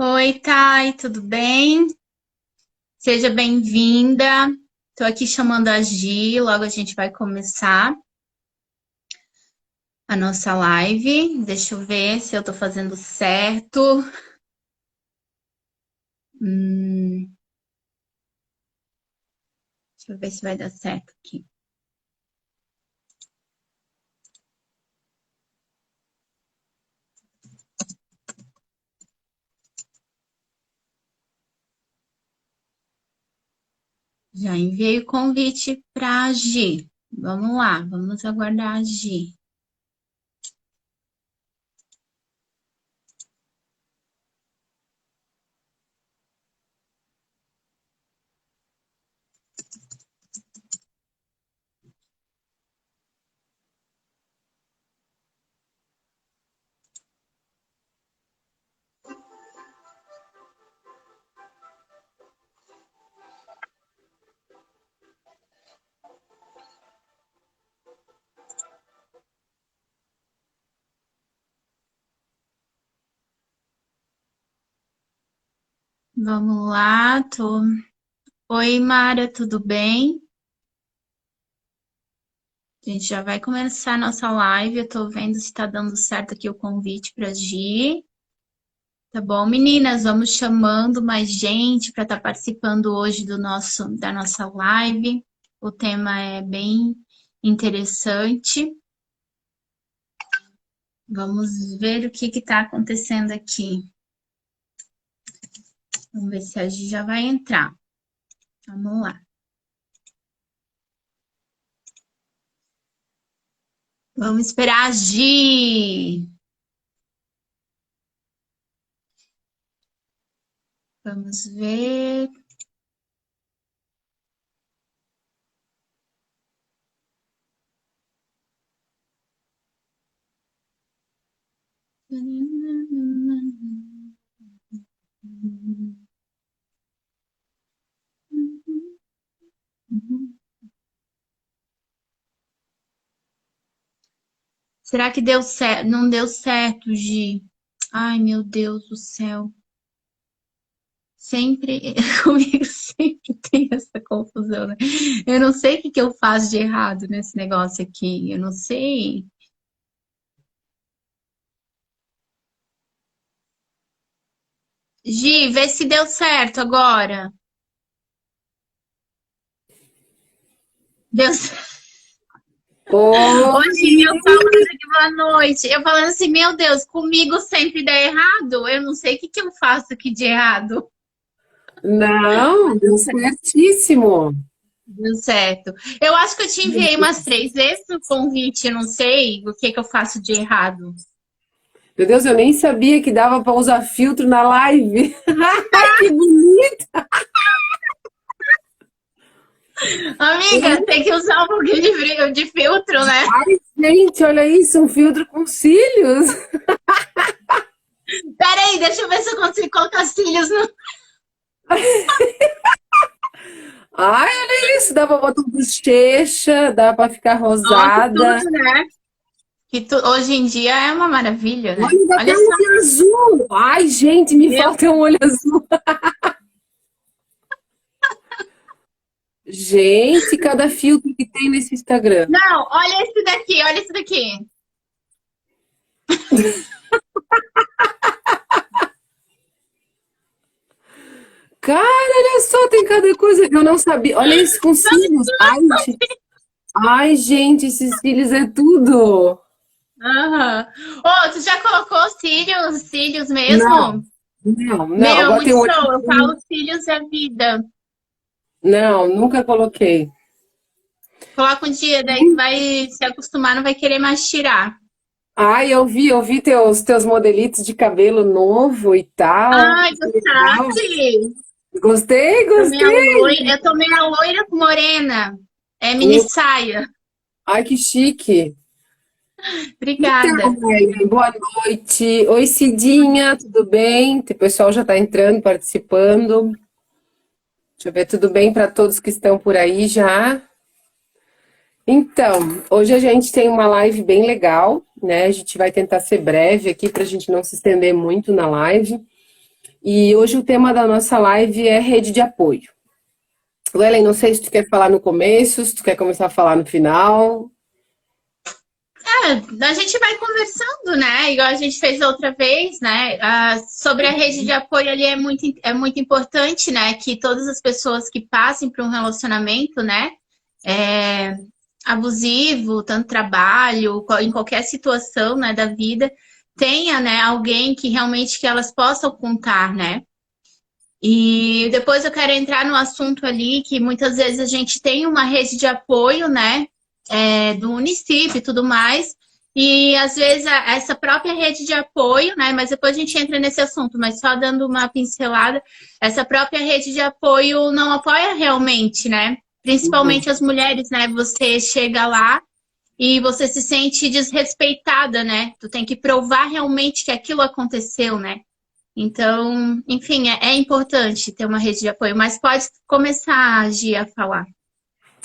Oi, Thay, tudo bem? Seja bem-vinda. Estou aqui chamando a Gi, logo a gente vai começar a nossa live. Deixa eu ver se eu estou fazendo certo. Hum, Deixa eu ver se vai dar certo aqui. Já enviei o convite para a Gi. Vamos lá, vamos aguardar a Gi. Vamos lá, tô... Oi, Mara, tudo bem? A gente já vai começar a nossa live. Eu tô vendo se tá dando certo aqui o convite para Gi. Tá bom, meninas, vamos chamando mais gente para estar participando hoje da nossa live. O tema é bem interessante. Vamos ver o que está acontecendo aqui. Vamos ver se a Gi já vai entrar. Vamos lá. Vamos esperar a Gi. Vamos ver. Será que deu certo? Não deu certo, Gi. Ai, meu Deus do céu. Sempre, comigo sempre tem essa confusão, né? Eu não sei o que que eu faço de errado nesse negócio aqui. Eu não sei. Gi, vê se deu certo agora. Deu certo. Oi, Hoje eu falando de boa noite. Eu falando assim, meu Deus, comigo sempre dá errado. Eu não sei o que que eu faço aqui de errado. não, deu certíssimo. Deu certo. Eu acho que eu te enviei umas 3 vezes o convite. Eu não sei o que que eu faço de errado. Meu Deus, eu nem sabia que dava para usar filtro na live. Ai, que bonito! Amiga, tem que usar um pouquinho de filtro, né? Ai, gente, olha isso, um filtro com cílios. Peraí, deixa eu ver se eu consigo colocar cílios no. Ai, olha isso, dá para botar bochecha, dá para ficar Ó, que rosada. tudo, né? Hoje em dia é uma maravilha, né? Olha, dá até Olha um só, olho azul. Ai, gente, me meu. falta um olho azul. Gente, cada filtro que tem nesse Instagram. Não, olha esse daqui, olha esse daqui. Cara, olha só, tem cada coisa que eu não sabia. Olha isso com cílios. Ai, gente, esses cílios é tudo. Aham. Ô, tu já colocou cílios Não, mesmo? não. Meu, Agora tem muito um show. Eu olho. falo cílios é vida. Não, nunca coloquei. Coloca um dia, daí tu vai se acostumar, não vai querer mais tirar. Ai, eu vi teus modelitos de cabelo novo e tal. Ai, Que legal. gostasse. Gostei, gostei. Eu tô meia loira com morena. É mini Meu, saia. ai, que chique. Obrigada. Então, Ellen, boa noite. Oi, Cidinha, tudo bem? O pessoal já está entrando, participando. Deixa eu ver, tudo bem para todos que estão por aí já? Então, hoje a gente tem uma live bem legal, né? A gente vai tentar ser breve aqui para a gente não se estender muito na live. E hoje o tema da nossa live é rede de apoio. Wellen, não sei se tu quer falar no começo, se tu quer começar a falar no final. A gente vai conversando, né? Igual a gente fez outra vez, né? Sobre a rede de apoio ali é muito importante, né? Que todas as pessoas que passem por um relacionamento, né? é, abusivo, tanto trabalho, em qualquer situação, né, da vida, tenha, né, alguém que realmente que elas possam contar, né? E depois eu quero entrar no assunto ali que muitas vezes a gente tem uma rede de apoio, né, do município e tudo mais, e às vezes essa própria rede de apoio, né, mas depois a gente entra nesse assunto, mas só dando uma pincelada, essa própria rede de apoio não apoia realmente, né? Uhum. Principalmente as mulheres, né? Você chega lá e você se sente desrespeitada, né? Tu tem que provar realmente que aquilo aconteceu, né? Então, enfim, é importante ter uma rede de apoio, mas pode começar a Gia a falar.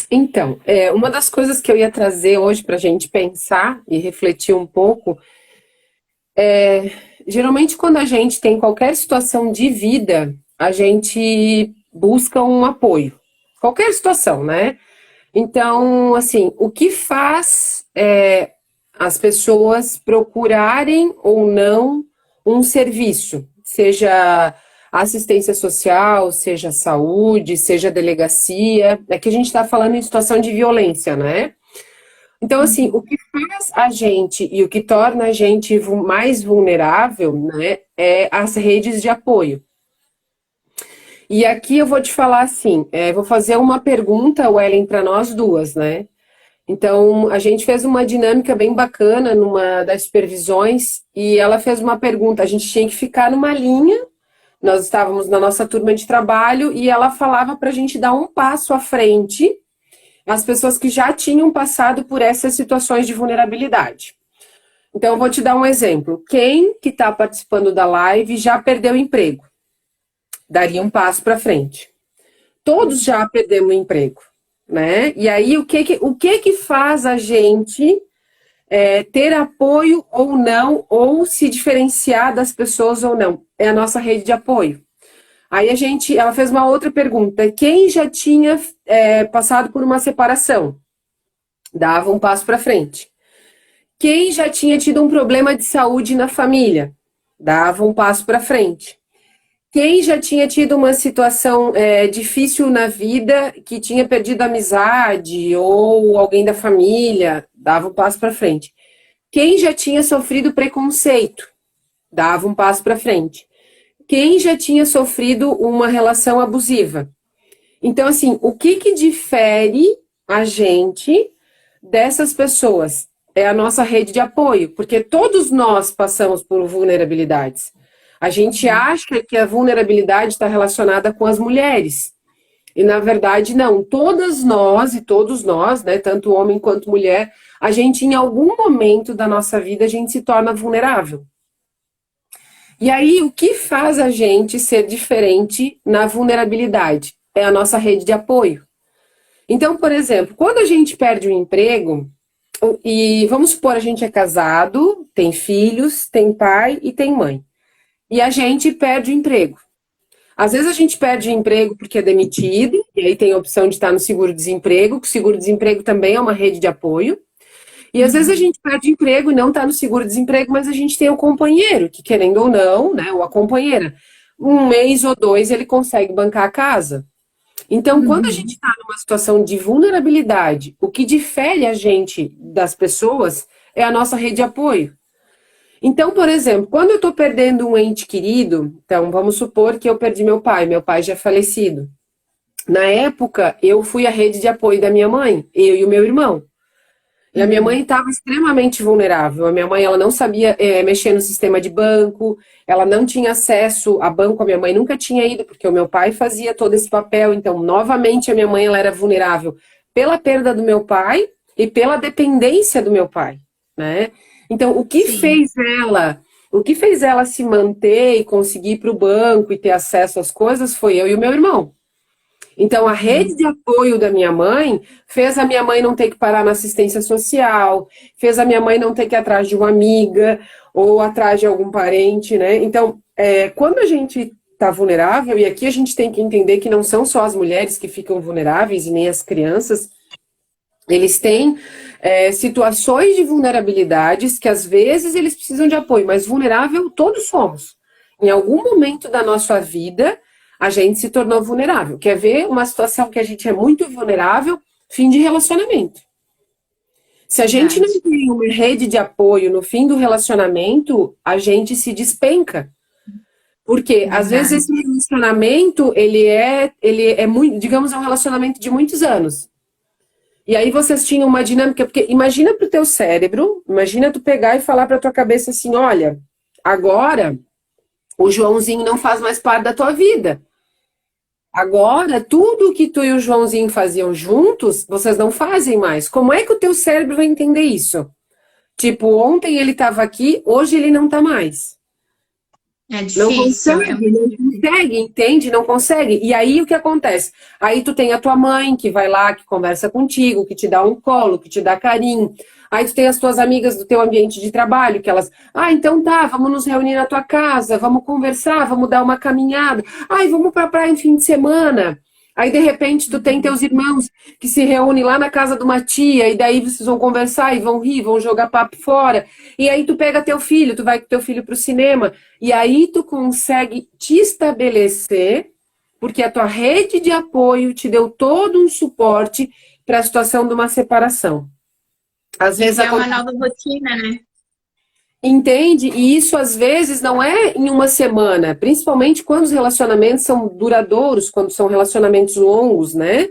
Então, uma das coisas que eu ia trazer hoje para a gente pensar e refletir um pouco, geralmente quando a gente tem qualquer situação de vida, a gente busca um apoio. Qualquer situação, né? Então, assim, o que faz as pessoas procurarem ou não um serviço, seja assistência social, seja saúde, seja delegacia, é que a gente está falando em situação de violência, né? Então, assim, o que faz a gente e o que torna a gente mais vulnerável, né, é as redes de apoio. E aqui eu vou te falar assim, vou fazer uma pergunta, Wellen, para nós duas, né? Então, a gente fez uma dinâmica bem bacana numa das supervisões e ela fez uma pergunta. A gente tinha que ficar numa linha, nós estávamos na nossa turma de trabalho e ela falava para a gente dar um passo à frente as pessoas que já tinham passado por essas situações de vulnerabilidade. Então, eu vou te dar um exemplo. Quem que está participando da live já perdeu o emprego? Daria um passo para frente. Todos já perdemos o emprego, né? E aí, o que que faz a gente ter apoio ou não, ou se diferenciar das pessoas ou não? É a nossa rede de apoio. Aí ela fez uma outra pergunta. Quem já tinha passado por uma separação? Dava um passo para frente. Quem já tinha tido um problema de saúde na família? Dava um passo para frente. Quem já tinha tido uma situação difícil na vida, que tinha perdido amizade ou alguém da família, dava um passo para frente. Quem já tinha sofrido preconceito, dava um passo para frente. Quem já tinha sofrido uma relação abusiva. Então, assim, o que que difere a gente dessas pessoas? É a nossa rede de apoio, porque todos nós passamos por vulnerabilidades. A gente acha que a vulnerabilidade está relacionada com as mulheres. E, na verdade, não. Todas nós e todos nós, né, tanto homem quanto mulher, a gente, em algum momento da nossa vida, a gente se torna vulnerável. E aí, o que faz a gente ser diferente na vulnerabilidade? É a nossa rede de apoio. Então, por exemplo, quando a gente perde um emprego, e vamos supor, a gente é casado, tem filhos, tem pai e tem mãe. E a gente perde o emprego. Às vezes a gente perde o emprego porque é demitido, e aí tem a opção de estar no seguro-desemprego, que o seguro-desemprego também é uma rede de apoio. E às vezes a gente perde emprego e não está no seguro-desemprego, mas a gente tem o companheiro, que querendo ou não, né, ou a companheira, um mês ou dois ele consegue bancar a casa. Então, quando a gente está numa situação de vulnerabilidade, o que difere a gente das pessoas é a nossa rede de apoio. Então, por exemplo, quando eu estou perdendo um ente querido, então vamos supor que eu perdi meu pai já é falecido. Na época, eu fui a rede de apoio da minha mãe, eu e o meu irmão. E a minha mãe estava extremamente vulnerável. A minha mãe, ela não sabia mexer no sistema de banco, ela não tinha acesso a banco, a minha mãe nunca tinha ido, porque o meu pai fazia todo esse papel. Então, novamente, a minha mãe ela era vulnerável pela perda do meu pai e pela dependência do meu pai, né? Então, Sim. o que fez ela se manter e conseguir ir para o banco e ter acesso às coisas foi eu e o meu irmão. Então, a rede de apoio da minha mãe fez a minha mãe não ter que parar na assistência social, fez a minha mãe não ter que ir atrás de uma amiga ou atrás de algum parente, né? Então, quando a gente está vulnerável, e aqui a gente tem que entender que não são só as mulheres que ficam vulneráveis e nem as crianças, eles têm situações de vulnerabilidades que às vezes eles precisam de apoio, mas vulnerável todos somos. Em algum momento da nossa vida, a gente se tornou vulnerável. Quer ver uma situação que a gente é muito vulnerável? Fim de relacionamento. Se a gente não tem uma rede de apoio no fim do relacionamento, a gente se despenca. Porque, às vezes, esse relacionamento, ele é muito, digamos, é um relacionamento de muitos anos. E aí vocês tinham uma dinâmica, porque imagina pro teu cérebro, imagina tu pegar e falar pra tua cabeça assim, olha, agora o Joãozinho não faz mais parte da tua vida. Agora, tudo que tu e o Joãozinho faziam juntos, vocês não fazem mais. Como é que o teu cérebro vai entender isso? Tipo, ontem ele estava aqui, hoje ele não está mais. É difícil. Não consegue, entende? Não consegue. E aí o que acontece? Aí tu tem a tua mãe que vai lá, que conversa contigo, que te dá um colo, que te dá carinho. Aí tu tem as tuas amigas do teu ambiente de trabalho, que elas, então tá, vamos nos reunir na tua casa, vamos conversar, vamos dar uma caminhada. Vamos pra praia em fim de semana. Aí, de repente, tu tem teus irmãos que se reúnem lá na casa de uma tia, e daí vocês vão conversar e vão rir, vão jogar papo fora. E aí tu pega teu filho, tu vai com teu filho pro cinema, e aí tu consegue te estabelecer, porque a tua rede de apoio te deu todo um suporte para a situação de uma separação. Às vezes é uma nova rotina, né? Entende? E isso às vezes não é em uma semana, principalmente quando os relacionamentos são duradouros, quando são relacionamentos longos, né?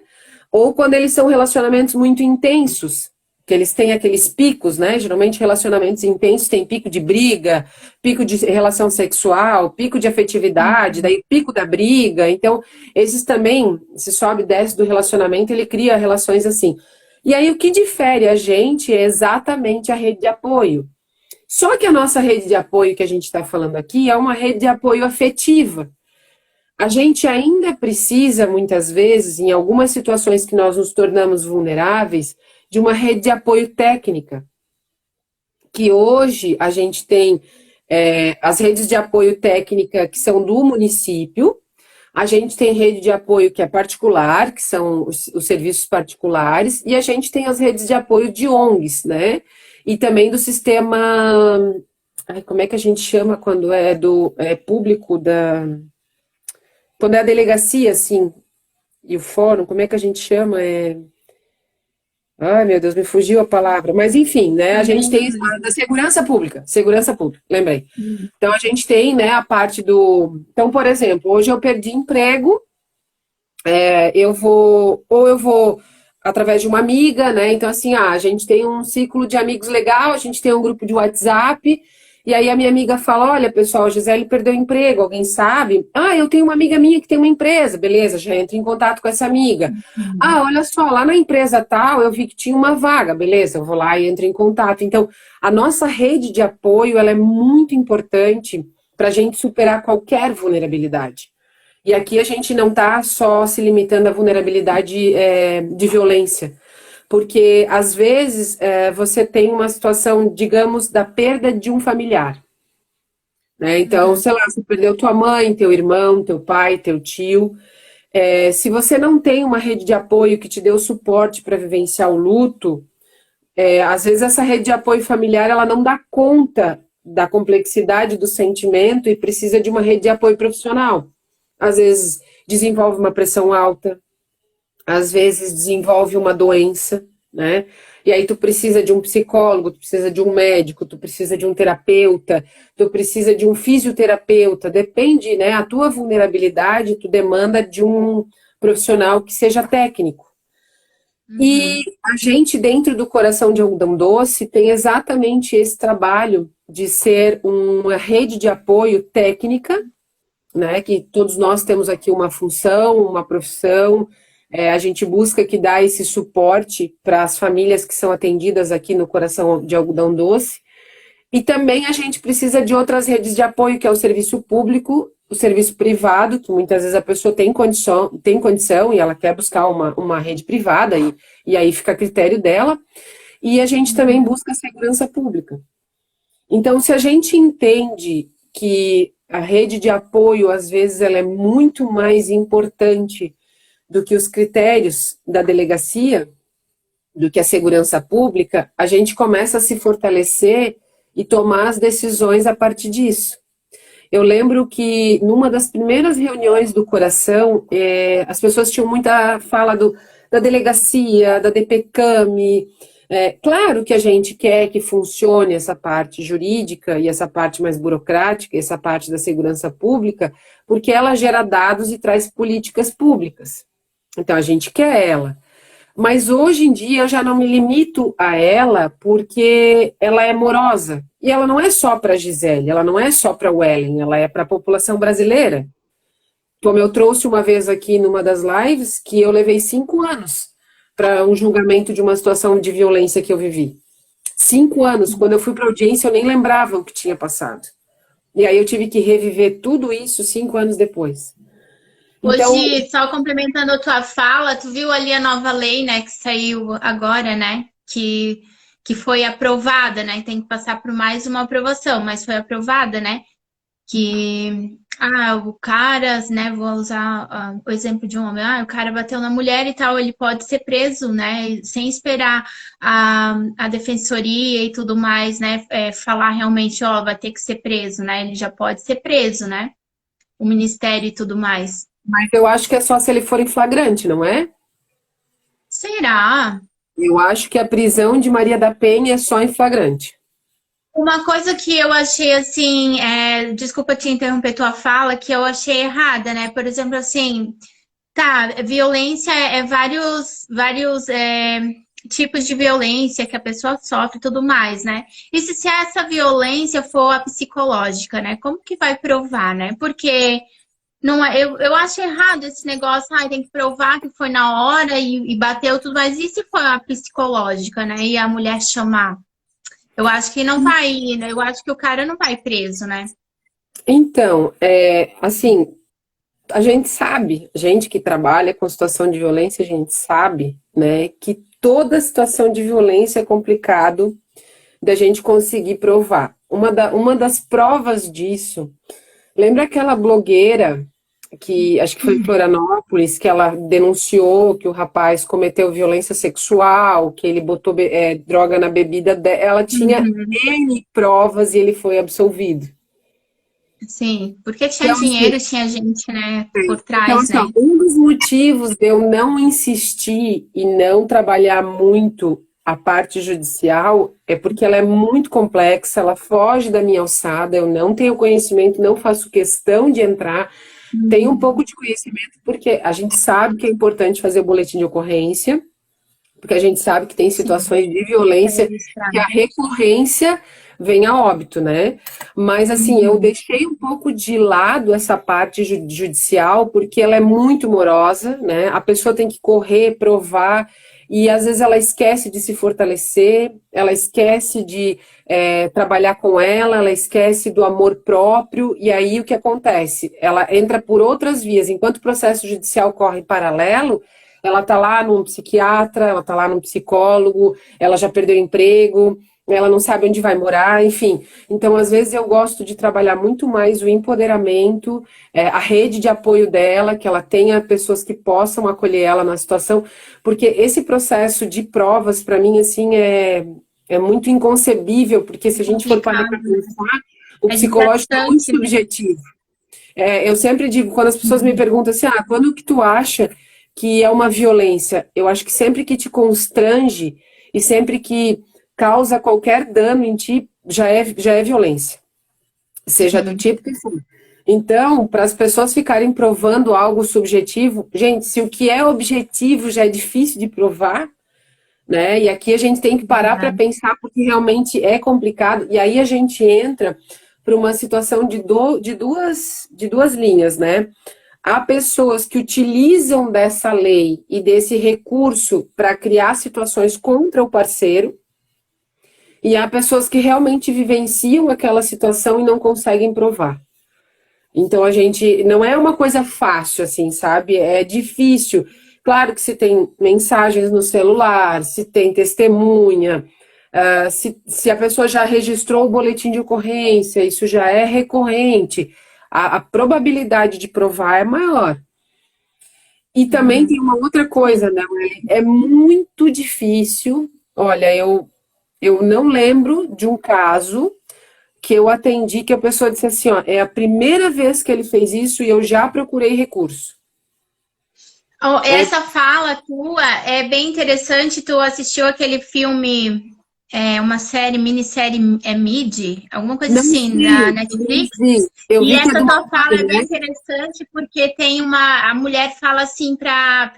Ou quando eles são relacionamentos muito intensos, que eles têm aqueles picos, né? Geralmente relacionamentos intensos têm pico de briga, pico de relação sexual, pico de afetividade, daí pico da briga. Então, esses também, se sobe e desce do relacionamento, ele cria relações assim. E aí o que difere a gente é exatamente a rede de apoio. Só que a nossa rede de apoio que a gente está falando aqui é uma rede de apoio afetiva. A gente ainda precisa, muitas vezes, em algumas situações que nós nos tornamos vulneráveis, de uma rede de apoio técnica. Que hoje a gente tem as redes de apoio técnica que são do município, a gente tem rede de apoio que é particular, que são os serviços particulares, e a gente tem as redes de apoio de ONGs, né? E também do sistema, como é que a gente chama quando é público quando é a delegacia, assim, e o fórum, como é que a gente chama? Ai, meu Deus, me fugiu a palavra. Mas, enfim, né, a gente tem a da segurança pública, lembrei. Então, a gente tem, né, a parte do... Então, por exemplo, hoje eu perdi emprego, eu vou através de uma amiga, né? Então, assim, a gente tem um ciclo de amigos legal, a gente tem um grupo de WhatsApp, e aí a minha amiga fala, olha, pessoal, a Gisele perdeu o emprego, alguém sabe? Eu tenho uma amiga minha que tem uma empresa, beleza, já entro em contato com essa amiga. Olha só, lá na empresa tal, eu vi que tinha uma vaga, beleza, eu vou lá e entro em contato. Então, a nossa rede de apoio, ela é muito importante para a gente superar qualquer vulnerabilidade. E aqui a gente não está só se limitando à vulnerabilidade de violência, porque às vezes você tem uma situação, digamos, da perda de um familiar. Né? Então, sei lá, você perdeu tua mãe, teu irmão, teu pai, teu tio. Se você não tem uma rede de apoio que te dê o suporte para vivenciar o luto, às vezes essa rede de apoio familiar ela não dá conta da complexidade do sentimento e precisa de uma rede de apoio profissional. Às vezes desenvolve uma pressão alta, às vezes desenvolve uma doença, né? E aí tu precisa de um psicólogo, tu precisa de um médico, tu precisa de um terapeuta, tu precisa de um fisioterapeuta, depende, né? A tua vulnerabilidade, tu demanda de um profissional que seja técnico. E a gente, dentro do Coração de Algodão Doce, tem exatamente esse trabalho de ser uma rede de apoio técnica, né, que todos nós temos aqui uma função, uma profissão, a gente busca que dá esse suporte para as famílias que são atendidas aqui no Coração de Algodão Doce, e também a gente precisa de outras redes de apoio, que é o serviço público, o serviço privado, que muitas vezes a pessoa tem condição e ela quer buscar uma rede privada, e aí fica a critério dela, e a gente também busca a segurança pública. Então, se a gente entende que a rede de apoio, às vezes, ela é muito mais importante do que os critérios da delegacia, do que a segurança pública, a gente começa a se fortalecer e tomar as decisões a partir disso. Eu lembro que numa das primeiras reuniões do Coração, as pessoas tinham muita fala da delegacia, da DPCAM. Claro que a gente quer que funcione essa parte jurídica e essa parte mais burocrática, essa parte da segurança pública, porque ela gera dados e traz políticas públicas. Então a gente quer ela. Mas hoje em dia eu já não me limito a ela porque ela é morosa. E ela não é só para a Gisele, ela não é só para o Ellen, ela é para a população brasileira. Como eu trouxe uma vez aqui numa das lives, que eu levei 5 anos para um julgamento de uma situação de violência que eu vivi. 5 anos. Quando eu fui para audiência, eu nem lembrava o que tinha passado. E aí eu tive que reviver tudo isso 5 anos depois. Então, Hoje, só complementando a tua fala, tu viu ali a nova lei, né, que saiu agora, né, que foi aprovada, né, tem que passar por mais uma aprovação, mas foi aprovada, né, que, o cara, né, vou usar o exemplo de um homem, o cara bateu na mulher e tal, ele pode ser preso, né, sem esperar a defensoria e tudo mais, né, falar realmente, vai ter que ser preso, né, ele já pode ser preso, né, o ministério e tudo mais. mas eu acho que é só se ele for em flagrante, não é? Será? Eu acho que a prisão de Maria da Penha é só em flagrante. Uma coisa que eu achei assim, desculpa te interromper tua fala, que eu achei errada, né? Por exemplo, assim, tá, violência vários tipos de violência que a pessoa sofre e tudo mais, né? E se essa violência for a psicológica, né? Como que vai provar, né? Porque não é, eu acho errado esse negócio, tem que provar que foi na hora e bateu tudo, mas e se for a psicológica, né? E a mulher chamar? Eu acho que não vai, né? Eu acho que o cara não vai preso, né? Então, assim, a gente sabe, gente que trabalha com situação de violência, a gente sabe, né, que toda situação de violência é complicado da gente conseguir provar. Uma das provas disso, lembra aquela blogueira que, acho que foi em Florianópolis, que ela denunciou que o rapaz cometeu violência sexual, que ele botou droga na bebida dela, ela tinha N provas e ele foi absolvido. Sim, porque tinha Então, assim, dinheiro, tinha gente, né, por então, trás, assim, ó, né? um dos motivos de eu não insistir e não trabalhar muito a parte judicial é porque ela é muito complexa, ela foge da minha alçada, eu não tenho conhecimento, não faço questão de entrar, tenho um pouco de conhecimento porque a gente sabe que é importante fazer o boletim de ocorrência, porque a gente sabe que tem Sim, situações de pra violência registrar. que a recorrência vem a óbito, né? Mas, assim, eu deixei um pouco de lado essa parte judicial, porque ela é muito morosa, né? A pessoa tem que correr, provar, e às vezes ela esquece de se fortalecer, ela esquece de trabalhar com ela esquece do amor próprio, e aí o que acontece? Ela entra por outras vias, enquanto o processo judicial corre em paralelo, ela está lá num psiquiatra, ela está lá num psicólogo, ela já perdeu emprego, ela não sabe onde vai morar, enfim. Então, às vezes, eu gosto de trabalhar muito mais o empoderamento, a rede de apoio dela, que ela tenha pessoas que possam acolher ela na situação, porque esse processo de provas, para mim, assim, é muito inconcebível, porque se a gente for parar para Complicado. pensar, o É psicológico é muito desgastante, né? subjetivo. Eu sempre digo, quando as pessoas me perguntam assim, quando que tu acha que é uma violência? Eu acho que sempre que te constrange e sempre que causa qualquer dano em ti, já é violência. Seja do Sim, tipo que for. Então, para as pessoas ficarem provando algo subjetivo, gente, se o que é objetivo já é difícil de provar, né? E aqui a gente tem que parar para verdade. pensar porque realmente é complicado. E aí a gente entra para uma situação de duas linhas, né? Há pessoas que utilizam dessa lei e desse recurso para criar situações contra o parceiro, e há pessoas que realmente vivenciam aquela situação e não conseguem provar. Então a gente não é uma coisa fácil, assim, sabe? É difícil. Claro que se tem mensagens no celular, se tem testemunha, se a pessoa já registrou o boletim de ocorrência, isso já é recorrente. a probabilidade de provar é maior. E também tem uma outra coisa, né? É muito difícil. Olha, eu não lembro de um caso que eu atendi que a pessoa disse assim, ó, é a primeira vez que ele fez isso e eu já procurei recurso. Oh, É, essa fala tua é bem interessante. Tu assistiu aquele filme, uma série, minissérie, Mid, alguma coisa não assim, da vi, não Netflix? vi. Eu E vi que é de essa uma tua fala mãe, é bem né? interessante porque tem a mulher fala assim pra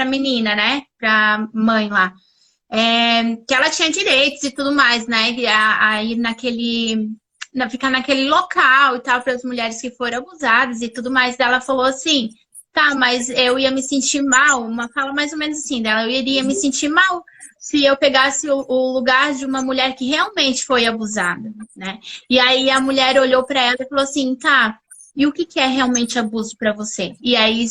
menina, né? Pra mãe lá. Que ela tinha direitos e tudo mais, né? A ir ficar naquele local e tal, para as mulheres que foram abusadas e tudo mais. Ela falou assim, tá, mas eu ia me sentir mal, uma fala mais ou menos assim dela, eu iria me sentir mal se eu pegasse o lugar de uma mulher que realmente foi abusada, né? E aí a mulher olhou para ela e falou assim, tá, e o que que é realmente abuso para você? E aí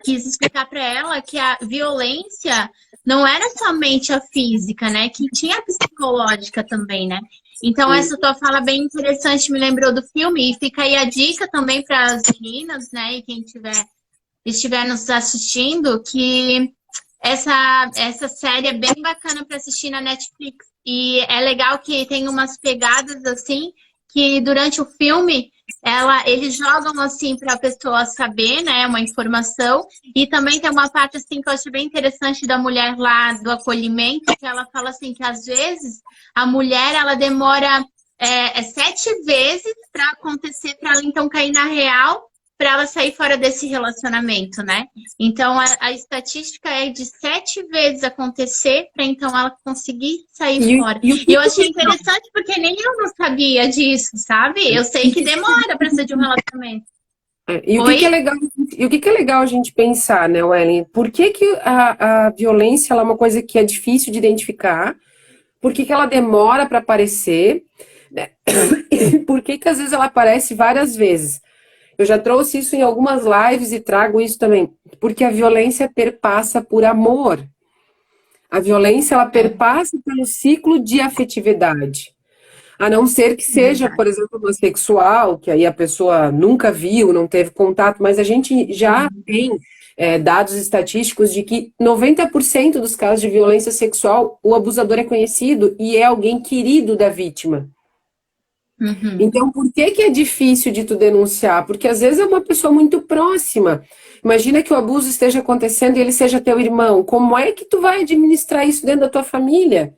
quis explicar para ela que a violência não era somente a física, né? Que tinha a psicológica também, né? Então, essa tua fala bem interessante me lembrou do filme. E fica aí a dica também para as meninas, né? E quem estiver nos assistindo, que essa série é bem bacana para assistir na Netflix. E é legal que tem umas pegadas assim, que durante o filme eles jogam assim para a pessoa saber, né? Uma informação. E também tem uma parte assim que eu achei bem interessante da mulher lá do acolhimento, que ela fala assim que às vezes a mulher ela demora 7 vezes para acontecer, para ela então cair na real, para ela sair fora desse relacionamento, né? Então a estatística é de 7 vezes acontecer para então ela conseguir sair fora. E o E que eu que achei interessante porque nem eu não sabia disso, sabe? Eu sei que demora para sair de um relacionamento. E o que que é Oi? legal, e o que que é legal a gente pensar, né, Wellen? Por que que a violência ela é uma coisa que é difícil de identificar? Por que que ela demora para aparecer? Né? Por que que às vezes ela aparece várias vezes? Eu já trouxe isso em algumas lives e trago isso também. Porque a violência perpassa por amor. A violência ela É perpassa pelo ciclo de afetividade. A não ser que seja, verdade. por exemplo, uma sexual, que aí a pessoa nunca viu, não teve contato, mas a gente já tem dados estatísticos de que 90% dos casos de violência sexual, o abusador é conhecido e é alguém querido da vítima. Uhum. Então, por que que é difícil de tu denunciar? Porque às vezes é uma pessoa muito próxima. Imagina que o abuso esteja acontecendo e ele seja teu irmão. Como é que tu vai administrar isso dentro da tua família?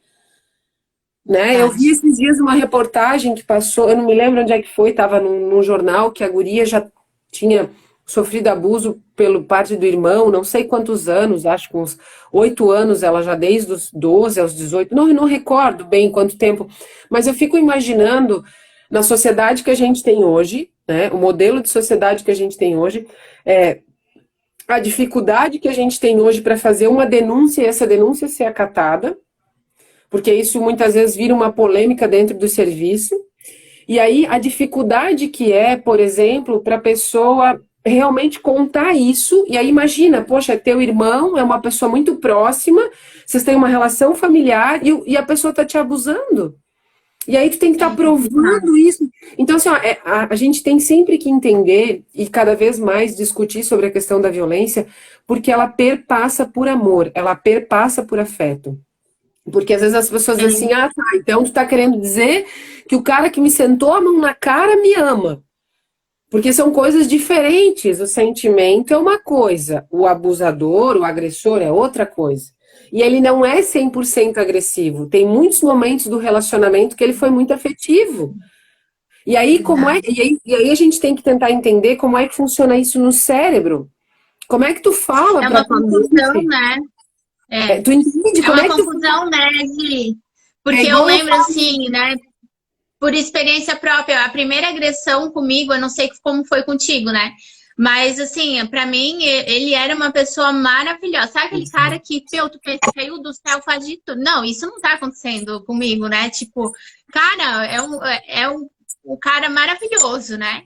Né? Eu vi Verdade. esses dias uma reportagem que passou, eu não me lembro onde é que foi, estava num jornal que a guria já tinha sofrido abuso pelo parte do irmão, não sei quantos anos, acho que uns 8 anos, ela já desde os 12 aos 18, não recordo bem quanto tempo, mas eu fico imaginando na sociedade que a gente tem hoje, né, o modelo de sociedade que a gente tem hoje, a dificuldade que a gente tem hoje para fazer uma denúncia e essa denúncia ser acatada, porque isso muitas vezes vira uma polêmica dentro do serviço. E aí a dificuldade que é, por exemplo, para a pessoa realmente contar isso, e aí imagina, poxa, é teu irmão, é uma pessoa muito próxima, vocês têm uma relação familiar e a pessoa está te abusando. E aí tu tem que estar Complicado. provando isso. Então, assim, ó, a gente tem sempre que entender e cada vez mais discutir sobre a questão da violência, porque ela perpassa por amor, ela perpassa por afeto. Porque às vezes as pessoas dizem assim, ah, tá, então tu tá querendo dizer que o cara que me sentou a mão na cara me ama. Porque são coisas diferentes. O sentimento é uma coisa, o abusador, o agressor é outra coisa. E ele não é 100% agressivo. Tem muitos momentos do relacionamento que ele foi muito afetivo. E aí, Verdade. e aí a gente tem que tentar entender como é que funciona isso no cérebro. Como é que tu fala É para uma tua confusão, mente? né? É. Tu entende É como uma é que tu confusão, né, é porque eu igual eu lembro assim, né, por experiência própria, a primeira agressão comigo, eu não sei como foi contigo, né? Mas assim, pra mim, ele era uma pessoa maravilhosa. Sabe aquele cara que, meu, tu pensa, caiu do céu, faz de tudo. Não, isso não tá acontecendo comigo, né? Tipo, cara, o cara maravilhoso, né?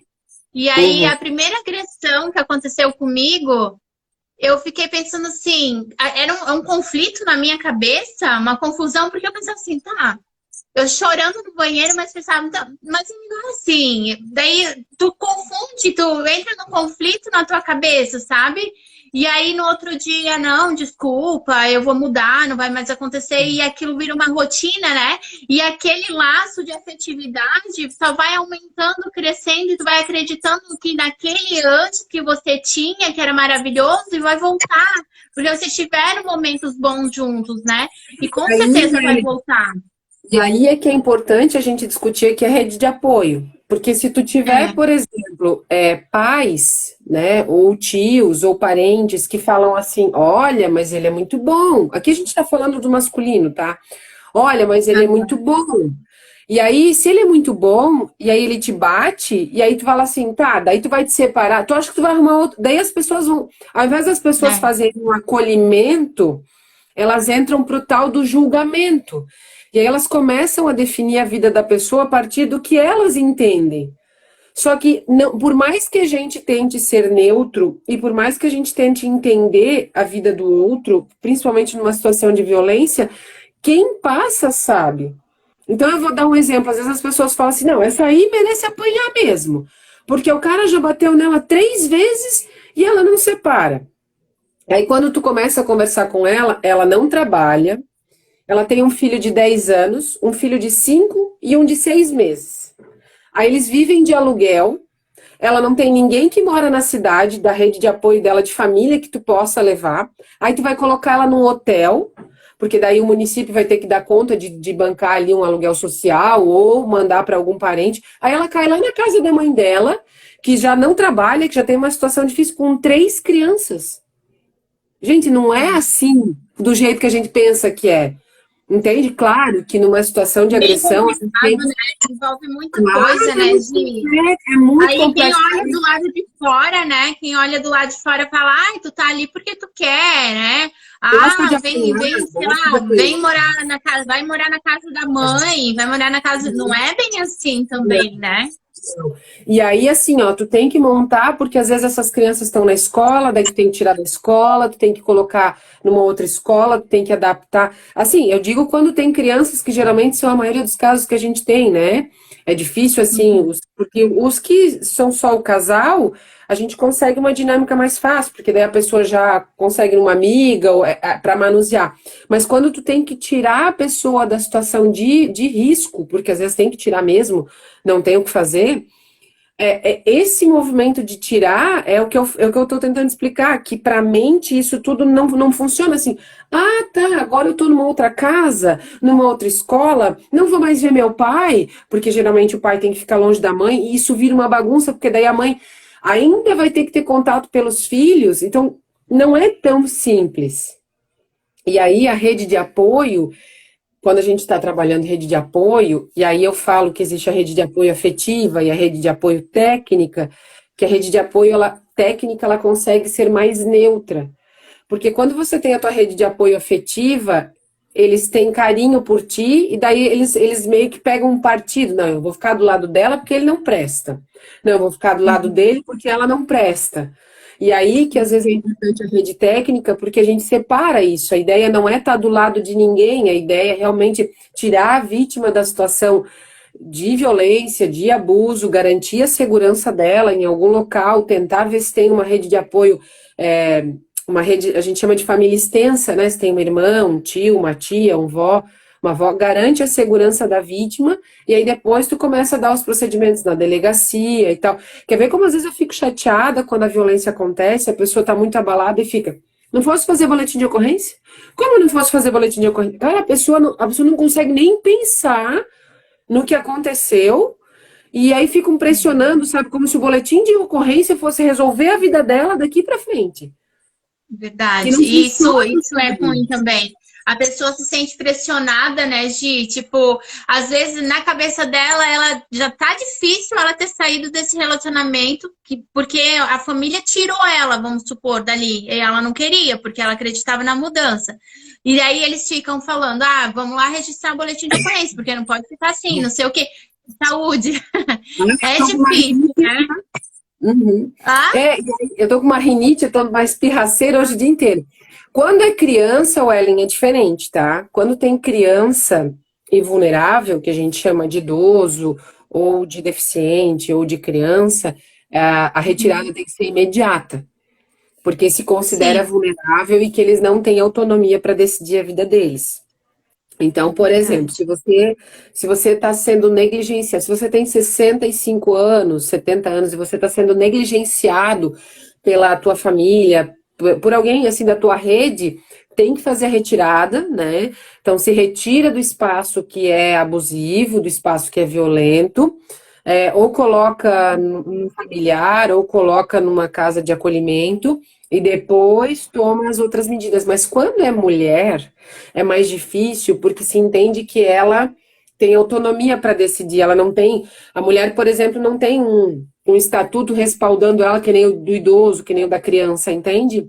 E aí, Uhum. a primeira agressão que aconteceu comigo, eu fiquei pensando assim, era um conflito na minha cabeça, uma confusão, porque eu pensava assim, tá. Eu chorando no banheiro, mas pensava, mas não é assim. Daí tu confunde, tu entra no conflito na tua cabeça, sabe? E aí no outro dia, não, desculpa, eu vou mudar, não vai mais acontecer. E aquilo vira uma rotina, né? E aquele laço de afetividade só vai aumentando, crescendo, e tu vai acreditando que naquele antes que você tinha, que era maravilhoso, e vai voltar. Porque vocês tiveram momentos bons juntos, né? E com certeza vai voltar. E aí é que é importante a gente discutir aqui a rede de apoio. Porque se tu tiver, É, por exemplo, pais, né, ou tios, ou parentes que falam assim, olha, mas ele é muito bom. Aqui a gente está falando do masculino, tá? Olha, mas ele é muito bom. E aí, se ele é muito bom, e aí ele te bate, e aí tu fala assim, tá, daí tu vai te separar, tu acha que tu vai arrumar outro. Daí as pessoas vão, ao invés das pessoas é. fazerem um acolhimento, elas entram pro tal do julgamento. E aí elas começam a definir a vida da pessoa a partir do que elas entendem. Só que, não, por mais que a gente tente ser neutro e por mais que a gente tente entender a vida do outro, principalmente numa situação de violência, quem passa sabe. Então eu vou dar um exemplo. Às vezes as pessoas falam assim, não, essa aí merece apanhar mesmo. Porque o cara já bateu nela 3 vezes e ela não separa. Aí quando tu começa a conversar com ela não trabalha, ela tem um filho de 10 anos, um filho de 5 e um de 6 meses. Aí eles vivem de aluguel, ela não tem ninguém que mora na cidade, da rede de apoio dela, de família, que tu possa levar. Aí tu vai colocar ela num hotel, porque daí o município vai ter que dar conta de bancar ali um aluguel social ou mandar para algum parente. Aí ela cai lá na casa da mãe dela, que já não trabalha, que já tem uma situação difícil, com 3 crianças. Gente, não é assim do jeito que a gente pensa que é. Entende? Claro que numa situação de Bem agressão, a gente complicado, tem. né? Envolve muita Claro, coisa, é né, muito Gi? complexo, é muito Aí quem complexo. olha do lado de fora, né? Quem olha do lado de fora fala, ai, tu tá ali porque tu quer, né? Gosta de Ah, vem, apanhar, vem, sei gosta de lá, apanhar. vem morar na casa, vai morar na casa da mãe, vai morar na casa. Não é bem assim também, né? E aí, assim, ó, tu tem que montar, porque às vezes essas crianças estão na escola, daí tu tem que tirar da escola, tu tem que colocar numa outra escola, tu tem que adaptar. Assim, eu digo quando tem crianças, que geralmente são a maioria dos casos que a gente tem, né? É difícil, assim, porque os que são só o casal, a gente consegue uma dinâmica mais fácil, porque daí a pessoa já consegue uma amiga para manusear. Mas quando tu tem que tirar a pessoa da situação de risco, porque às vezes tem que tirar mesmo, não tem o que fazer, esse movimento de tirar é o que eu estou tentando explicar, que para a mente isso tudo não funciona assim. Ah, tá, agora eu estou numa outra casa, numa outra escola, não vou mais ver meu pai, porque geralmente o pai tem que ficar longe da mãe, e isso vira uma bagunça, porque daí a mãe ainda vai ter que ter contato pelos filhos, então não é tão simples. E aí a rede de apoio, quando a gente está trabalhando em rede de apoio, e aí eu falo que existe a rede de apoio afetiva e a rede de apoio técnica, que a rede de apoio técnica ela consegue ser mais neutra. Porque quando você tem a tua rede de apoio afetiva, eles têm carinho por ti, e daí eles meio que pegam um partido. Não, eu vou ficar do lado dela porque ele não presta. Não, eu vou ficar do lado dele porque ela não presta. E aí que às vezes é importante a rede técnica, porque a gente separa isso. A ideia não é estar do lado de ninguém, a ideia é realmente tirar a vítima da situação de violência, de abuso, garantir a segurança dela em algum local, tentar ver se tem uma rede de apoio, uma rede, a gente chama de família extensa, né? Se tem uma irmã, um tio, uma tia, uma avó, garante a segurança da vítima, e aí depois tu começa a dar os procedimentos na delegacia e tal. Quer ver como às vezes eu fico chateada quando a violência acontece, a pessoa tá muito abalada e fica, não posso fazer boletim de ocorrência? Como eu não posso fazer boletim de ocorrência? Cara, a pessoa não consegue nem pensar no que aconteceu, e aí ficam pressionando, sabe, como se o boletim de ocorrência fosse resolver a vida dela daqui para frente. Que Verdade. não Isso é funciona. ruim também. A pessoa se sente pressionada, né, Gi? Tipo, às vezes na cabeça dela, ela já tá difícil ela ter saído desse relacionamento, porque a família tirou ela, vamos supor, dali. E ela não queria, porque ela acreditava na mudança. E aí eles ficam falando: ah, vamos lá registrar o boletim de ocorrência, porque não pode ficar assim, não sei o quê. Saúde. É Tô com uma difícil, rinite. né? Uhum. Ah, Eu tô com uma rinite, eu tô uma espirraceira hoje o dia inteiro. Quando é criança, o Ellen, é diferente, tá? Quando tem criança, e vulnerável, que a gente chama de idoso, ou de deficiente, ou de criança, a retirada tem que ser imediata, porque se considera Sim, vulnerável e que eles não têm autonomia para decidir a vida deles. Então, por exemplo, verdade. se você está sendo negligenciado, se você tem 65 anos, 70 anos, e você está sendo negligenciado pela tua família, por alguém assim da tua rede, tem que fazer a retirada, né? Então, se retira do espaço que é abusivo, do espaço que é violento, ou coloca num familiar, ou coloca numa casa de acolhimento, e depois toma as outras medidas. Mas quando é mulher, é mais difícil, porque se entende que ela tem autonomia para decidir. Ela não tem. A mulher, por exemplo, não tem um estatuto respaldando ela, que nem o do idoso, que nem o da criança, entende?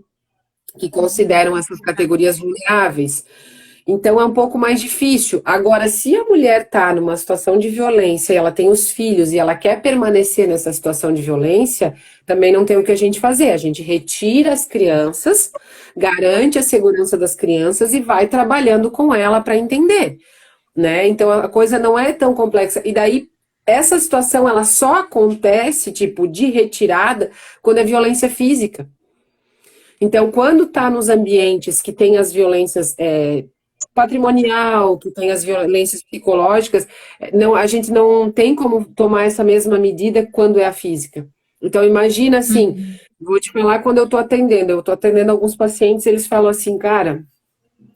Que consideram essas categorias vulneráveis. Então é um pouco mais difícil. Agora, se a mulher está numa situação de violência e ela tem os filhos e ela quer permanecer nessa situação de violência, também não tem o que a gente fazer. A gente retira as crianças, garante a segurança das crianças e vai trabalhando com ela para entender, né? Então a coisa não é tão complexa. E daí essa situação ela só acontece tipo de retirada quando é violência física. Então, quando está nos ambientes que tem as violências patrimonial, que tem as violências psicológicas, não, a gente não tem como tomar essa mesma medida quando é a física. Então, imagina assim, Uhum. vou te falar quando eu estou atendendo alguns pacientes, eles falam assim, cara,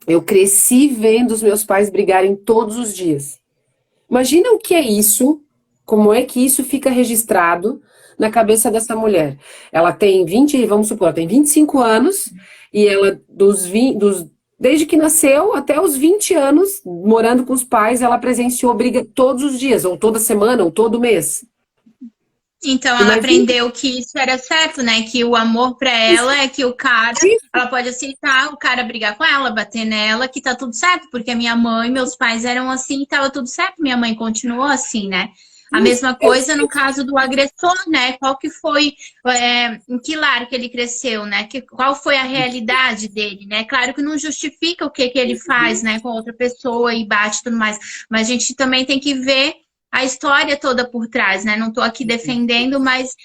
eu cresci vendo os meus pais brigarem todos os dias. Imagina o que é isso, como é que isso fica registrado na cabeça dessa mulher. Ela tem 20, vamos supor, ela tem 25 anos e ela, desde que nasceu até os 20 anos, morando com os pais, ela presenciou briga todos os dias, ou toda semana, ou todo mês. Então ela Imagina aprendeu que isso era certo, né? Que o amor pra isso. ela é que o cara, ela pode aceitar o cara brigar com ela, bater nela, que tá tudo certo, porque a minha mãe, meus pais eram assim e tava tudo certo. Minha mãe continuou assim, né? A Isso. mesma coisa no caso do agressor, né? Qual que foi, em que lar que ele cresceu, né? Qual foi a realidade dele, né? Claro que não justifica o que que ele faz, né, com outra pessoa e bate e tudo mais, mas a gente também tem que ver a história toda por trás, né? Não estou aqui defendendo, mas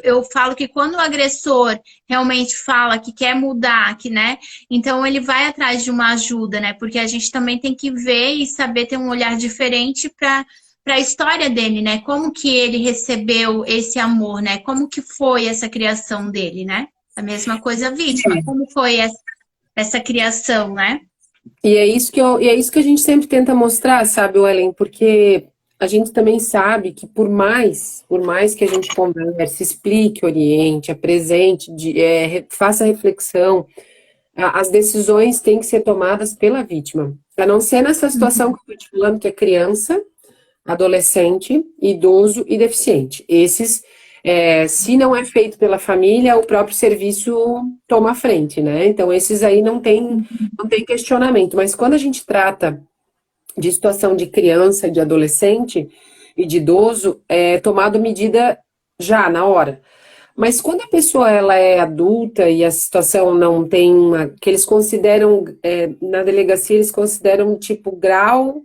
eu falo que quando o agressor realmente fala que quer mudar, que, né? Então ele vai atrás de uma ajuda, né? Porque a gente também tem que ver e saber ter um olhar diferente para a história dele, né? Como que ele recebeu esse amor, né? Como que foi essa criação dele, né? A mesma coisa a vítima. Como foi essa criação, né? E é isso que a gente sempre tenta mostrar, sabe, Ellen? Porque a gente também sabe que por mais que a gente converse, explique, oriente, apresente, faça reflexão, as decisões têm que ser tomadas pela vítima. A não ser nessa situação que eu estou te falando, que é criança, adolescente, idoso e deficiente. Esses, se não é feito pela família, o próprio serviço toma a frente, né? Então, esses aí não tem questionamento. Mas quando a gente trata de situação de criança, de adolescente e de idoso, é tomado medida já, na hora. Mas quando a pessoa ela é adulta e a situação não tem uma, que eles consideram, na delegacia eles consideram tipo grau,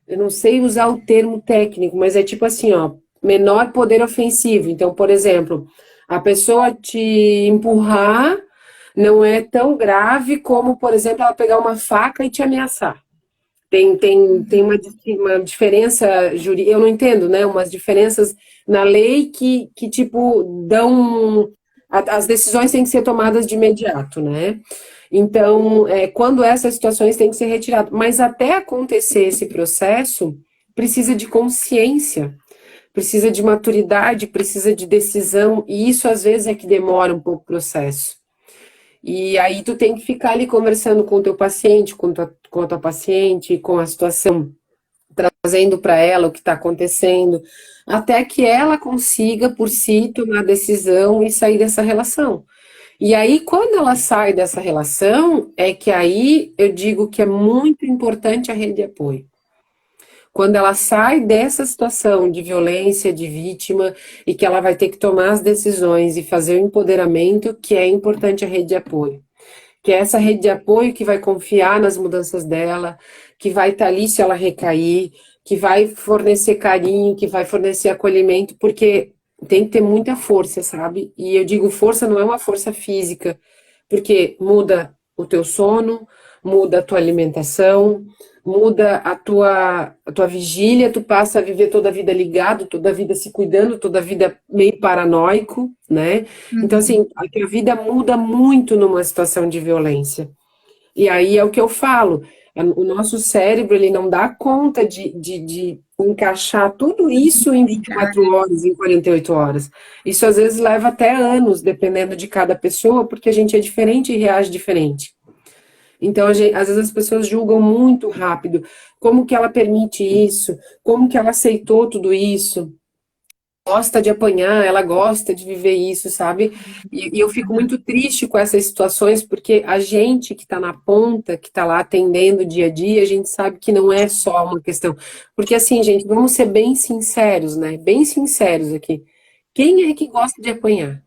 eu não sei usar o termo técnico, mas é tipo assim, ó, menor poder ofensivo. Então, por exemplo, a pessoa te empurrar não é tão grave como, por exemplo, ela pegar uma faca e te ameaçar. Tem uma diferença jurídica, eu não entendo, né? Umas diferenças na lei que tipo, dão. As decisões têm que ser tomadas de imediato, né? Então, quando essas situações têm que ser retiradas. Mas até acontecer esse processo, precisa de consciência, precisa de maturidade, precisa de decisão, e isso às vezes é que demora um pouco o processo. E aí tu tem que ficar ali conversando com o teu paciente, com a tua paciente, com a situação, trazendo para ela o que está acontecendo, até que ela consiga por si tomar a decisão e sair dessa relação. E aí, quando ela sai dessa relação, é que aí eu digo que é muito importante a rede de apoio. Quando ela sai dessa situação de violência, de vítima, e que ela vai ter que tomar as decisões e fazer o empoderamento, que é importante a rede de apoio. Que é essa rede de apoio que vai confiar nas mudanças dela, que vai estar ali se ela recair, que vai fornecer carinho, que vai fornecer acolhimento, porque tem que ter muita força, sabe? E eu digo força não é uma força física, porque muda o teu sono, muda a tua alimentação, muda a tua vigília, tu passa a viver toda a vida ligado, toda a vida se cuidando, toda a vida meio paranoico, né? Então, Uhum. assim, a vida muda muito numa situação de violência. E aí é o que eu falo, o nosso cérebro, ele não dá conta de encaixar tudo isso em Lidar, 24 horas, em 48 horas. Isso às vezes leva até anos, dependendo de cada pessoa, porque a gente é diferente e reage diferente. Então, às vezes as pessoas julgam muito rápido. Como que ela permite isso? Como que ela aceitou tudo isso? Gosta de apanhar, ela gosta de viver isso, sabe? E eu fico muito triste com essas situações, porque a gente que está na ponta, que está lá atendendo o dia a dia, a gente sabe que não é só uma questão. Porque assim, gente, vamos ser bem sinceros, né? Bem sinceros aqui. Quem é que gosta de apanhar?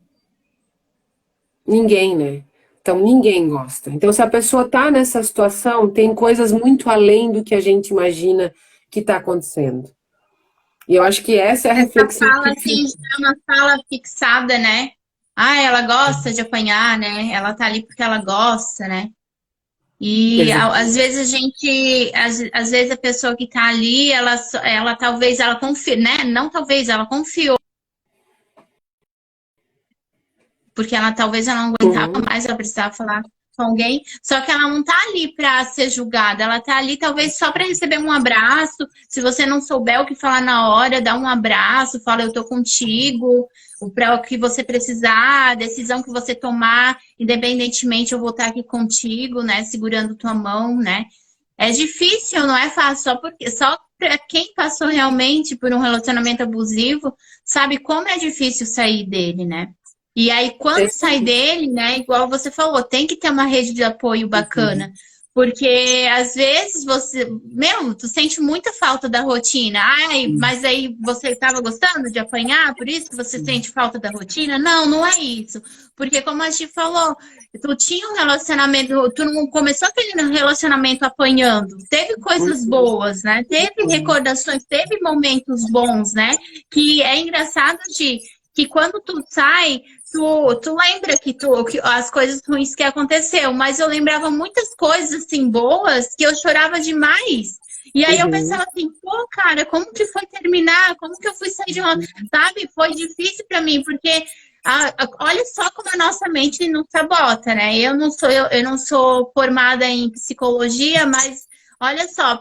Ninguém, né? Então, ninguém gosta. Então, se a pessoa está nessa situação, tem coisas muito além do que a gente imagina que está acontecendo. E eu acho que essa é a essa reflexão fala que assim fica. já é uma fala fixada, né? Ah, ela gosta de apanhar, né? Ela tá ali porque ela gosta, né? E às Exatamente. vezes a gente, às vezes a pessoa que tá ali, ela talvez ela confie, né? Não talvez, ela confiou, porque ela talvez ela não aguentava Uhum. mais, ela precisava falar com alguém, só que ela não tá ali para ser julgada, ela tá ali talvez só para receber um abraço. Se você não souber o que falar na hora, dá um abraço, fala eu tô contigo, para o que você precisar, a decisão que você tomar, independentemente eu vou estar aqui contigo, né, segurando tua mão, né? É difícil, não é fácil, só para quem passou realmente por um relacionamento abusivo, sabe como é difícil sair dele, né? E aí, quando sai Exatamente. dele, né, igual você falou, tem que ter uma rede de apoio Uhum. bacana. Porque às vezes você, meu, tu sente muita falta da rotina. Ai, mas aí você estava gostando de apanhar, por isso que você sente falta da rotina? Não, não é isso. Porque como a gente falou, tu tinha um relacionamento, tu não começou aquele relacionamento apanhando. Teve coisas boas, né? Teve Uhum. recordações, teve momentos bons, né? Que é engraçado de que quando tu sai, tu lembra que as coisas ruins que aconteceu, mas eu lembrava muitas coisas assim boas que eu chorava demais. E aí eu Uhum. pensava assim, pô, cara, como que foi terminar? Como que eu fui sair de uma, sabe? Foi difícil para mim, porque olha só como a nossa mente não sabota, né? Eu não sou formada em psicologia, mas olha só,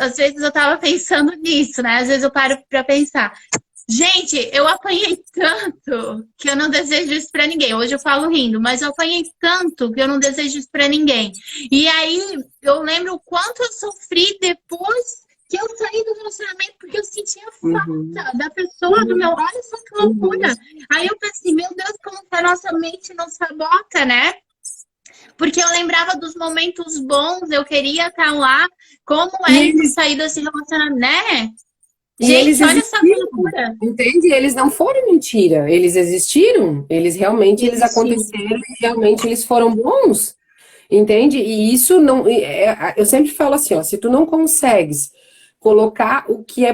às vezes eu tava pensando nisso, né? Às vezes eu paro para pensar. Gente, eu apanhei tanto que eu não desejo isso pra ninguém. Hoje eu falo rindo, mas eu apanhei tanto que eu não desejo isso pra ninguém. E aí eu lembro o quanto eu sofri depois que eu saí do relacionamento, porque eu sentia Uhum. falta da pessoa do meu. Uhum. Olha só que Uhum. loucura. Aí eu pensei, meu Deus, como que a nossa mente não sabota, né? Porque eu lembrava dos momentos bons, eu queria estar lá. Como E é tu eles, sair desse relacionamento, né? e eles Gente, olha só que existiram, loucura. entende? Eles não foram mentira, eles existiram, eles realmente eles Existiu. aconteceram e realmente eles foram bons, entende? E isso não, eu sempre falo assim, ó, se tu não consegues colocar o que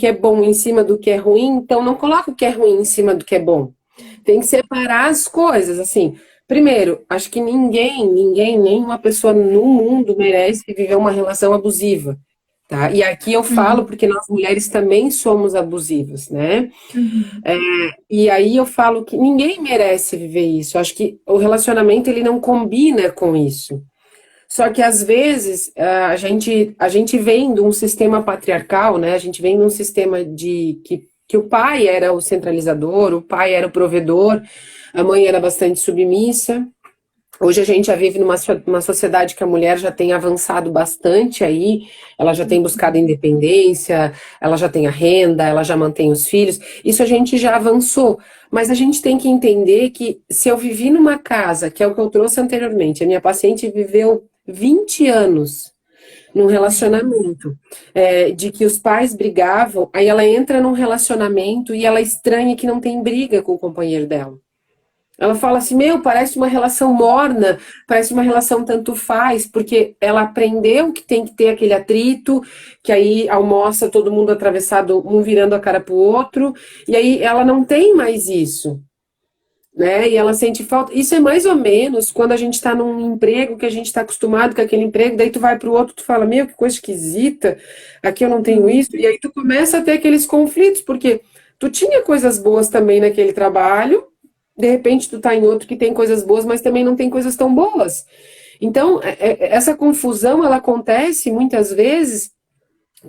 é bom em cima do que é ruim, então não coloca o que é ruim em cima do que é bom. Tem que separar as coisas, assim. Primeiro, acho que ninguém, nenhuma pessoa no mundo merece viver uma relação abusiva, tá? E aqui eu falo Uhum, porque nós mulheres também somos abusivas, né? uhum. E aí eu falo que ninguém merece viver isso. Acho que o relacionamento ele não combina com isso. Só que às vezes a gente vem de um sistema patriarcal, né? A gente vem de um sistema de que o pai era o centralizador, o pai era o provedor, a mãe era bastante submissa. Hoje a gente já vive numa sociedade que a mulher já tem avançado bastante aí, ela já tem buscado independência, ela já tem a renda, ela já mantém os filhos, isso a gente já avançou. Mas a gente tem que entender que se eu vivi numa casa, que é o que eu trouxe anteriormente, a minha paciente viveu 20 anos num relacionamento, de que os pais brigavam, aí ela entra num relacionamento e ela estranha que não tem briga com o companheiro dela. Ela fala assim, meu, parece uma relação morna, parece uma relação tanto faz, porque ela aprendeu que tem que ter aquele atrito, que aí almoça todo mundo atravessado, um virando a cara pro outro, e aí ela não tem mais isso, né? E ela sente falta. Isso é mais ou menos quando a gente está num emprego que a gente está acostumado com aquele emprego, daí tu vai pro outro, tu fala, meu, que coisa esquisita, aqui eu não tenho isso, e aí tu começa a ter aqueles conflitos, porque tu tinha coisas boas também naquele trabalho, de repente tu tá em outro que tem coisas boas, mas também não tem coisas tão boas. Então, essa confusão, ela acontece muitas vezes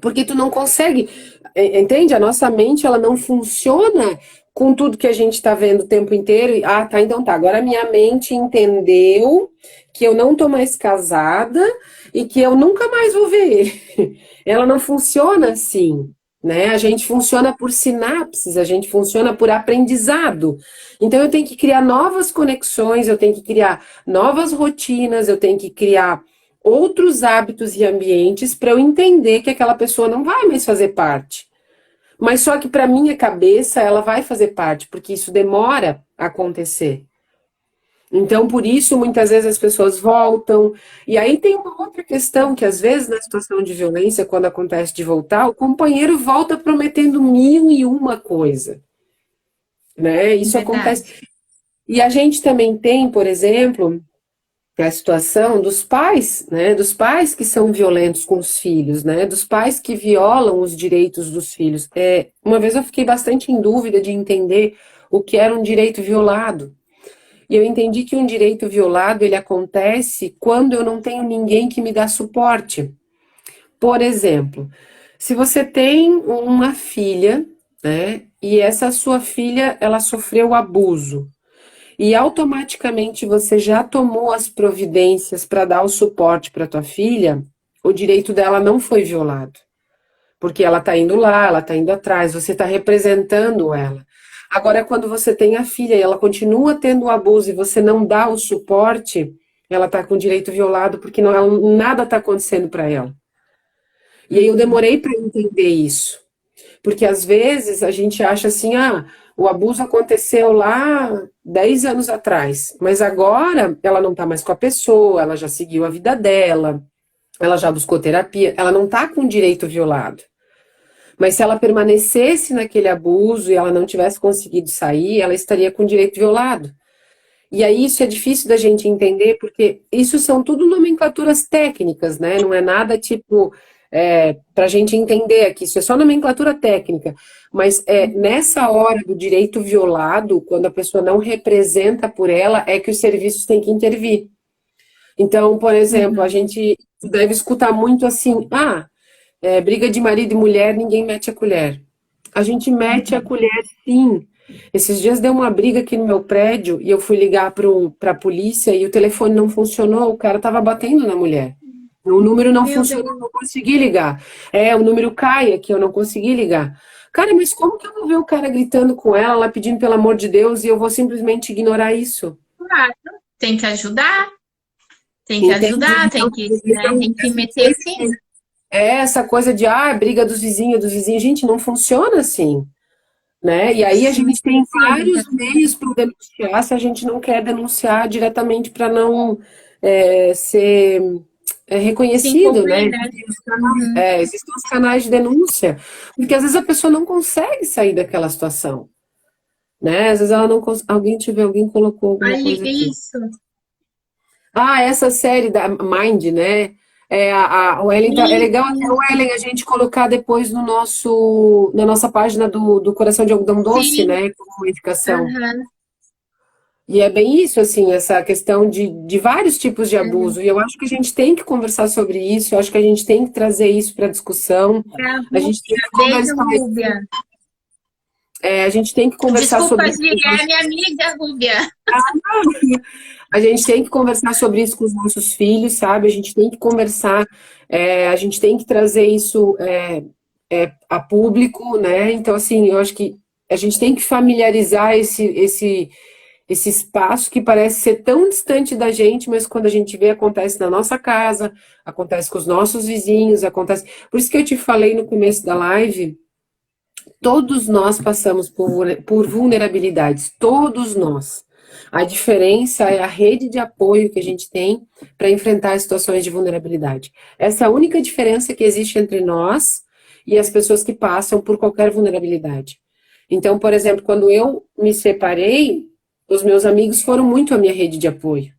porque tu não consegue, entende? A nossa mente, ela não funciona com tudo que a gente está vendo o tempo inteiro. Ah, tá, então tá. Agora a minha mente entendeu que eu não tô mais casada e que eu nunca mais vou ver ele. Ela não funciona assim, né? A gente funciona por sinapses, a gente funciona por aprendizado. Então eu tenho que criar novas conexões, eu tenho que criar novas rotinas, eu tenho que criar outros hábitos e ambientes para eu entender que aquela pessoa não vai mais fazer parte. Mas só que para minha cabeça ela vai fazer parte, porque isso demora a acontecer. Então, por isso, muitas vezes as pessoas voltam. E aí tem uma outra questão, que às vezes na situação de violência, quando acontece de voltar, o companheiro volta prometendo mil e uma coisa, né? Isso Verdade. acontece. E a gente também tem, por exemplo, a situação dos pais, né? Dos pais que são violentos com os filhos, né? Dos pais que violam os direitos dos filhos. Uma vez eu fiquei bastante em dúvida de entender o que era um direito violado. E eu entendi que um direito violado, ele acontece quando eu não tenho ninguém que me dá suporte. Por exemplo, se você tem uma filha, né? E essa sua filha, ela sofreu abuso e automaticamente você já tomou as providências para dar o suporte para tua filha, o direito dela não foi violado. Porque ela está indo lá, ela está indo atrás, você está representando ela. Agora, quando você tem a filha e ela continua tendo o abuso e você não dá o suporte, ela está com o direito violado porque nada está acontecendo para ela. E aí eu demorei para entender isso. Porque às vezes a gente acha assim, ah, o abuso aconteceu lá 10 anos atrás, mas agora ela não está mais com a pessoa, ela já seguiu a vida dela, ela já buscou terapia, ela não está com o direito violado. Mas se ela permanecesse naquele abuso e ela não tivesse conseguido sair, ela estaria com o direito violado. E aí isso é difícil da gente entender, porque isso são tudo nomenclaturas técnicas, né? Não é nada tipo para a gente entender aqui, isso é só nomenclatura técnica. Mas nessa hora do direito violado, quando a pessoa não representa por ela, é que os serviços têm que intervir. Então, por exemplo, a Uhum. gente deve escutar muito assim, briga de marido e mulher, ninguém mete a colher. A gente mete a Uhum. colher, sim. Esses dias deu uma briga aqui no meu prédio e eu fui ligar para a polícia e o telefone não funcionou, o cara estava batendo na mulher. O número não Meu funcionou, Deus. não consegui ligar. O número cai aqui, eu não consegui ligar. Cara, mas como que eu vou ver o cara gritando com ela, lá pedindo pelo amor de Deus, e eu vou simplesmente ignorar isso? Claro. Tem que ajudar, Entende? Então, né, tem que meter sim. essa coisa de, briga dos vizinhos, gente, não funciona assim. Né? E aí a Se gente meter tem sim, vários meios para denunciar, se a gente não quer denunciar diretamente para não ser se reconhecido, né? envolver, né? Uhum. Existem os canais de denúncia, porque às vezes a pessoa não consegue sair daquela situação, né? Às vezes ela não alguém tiver, alguém colocou alguma Ali, coisa aqui. isso. Essa série da Mind, né? O Ellen é Isso, legal até o isso. Ellen a gente colocar depois na nossa página do Coração de Algodão Doce, Sim. né? Como indicação. Aham. E é bem isso, assim, essa questão de vários tipos de Uhum. abuso. E eu acho que a gente tem que conversar sobre isso, eu acho que a gente tem que trazer isso para discussão, Pra a gente tem Rúbia. que Beijo, conversar, Rúbia. a gente tem que conversar Desculpa, sobre isso Gi, com os é nossos, minha amiga, Rúbia. a gente tem que conversar sobre isso com os nossos filhos, sabe? A gente tem que conversar, a gente tem que trazer isso a público, né? Então, assim, eu acho que a gente tem que familiarizar esse espaço que parece ser tão distante da gente, mas quando a gente vê, acontece na nossa casa, acontece com os nossos vizinhos, acontece. Por isso que eu te falei no começo da live, todos nós passamos por vulnerabilidades, todos nós. A diferença é a rede de apoio que a gente tem para enfrentar situações de vulnerabilidade. Essa é a única diferença que existe entre nós e as pessoas que passam por qualquer vulnerabilidade. Então, por exemplo, quando eu me separei, os meus amigos foram muito a minha rede de apoio.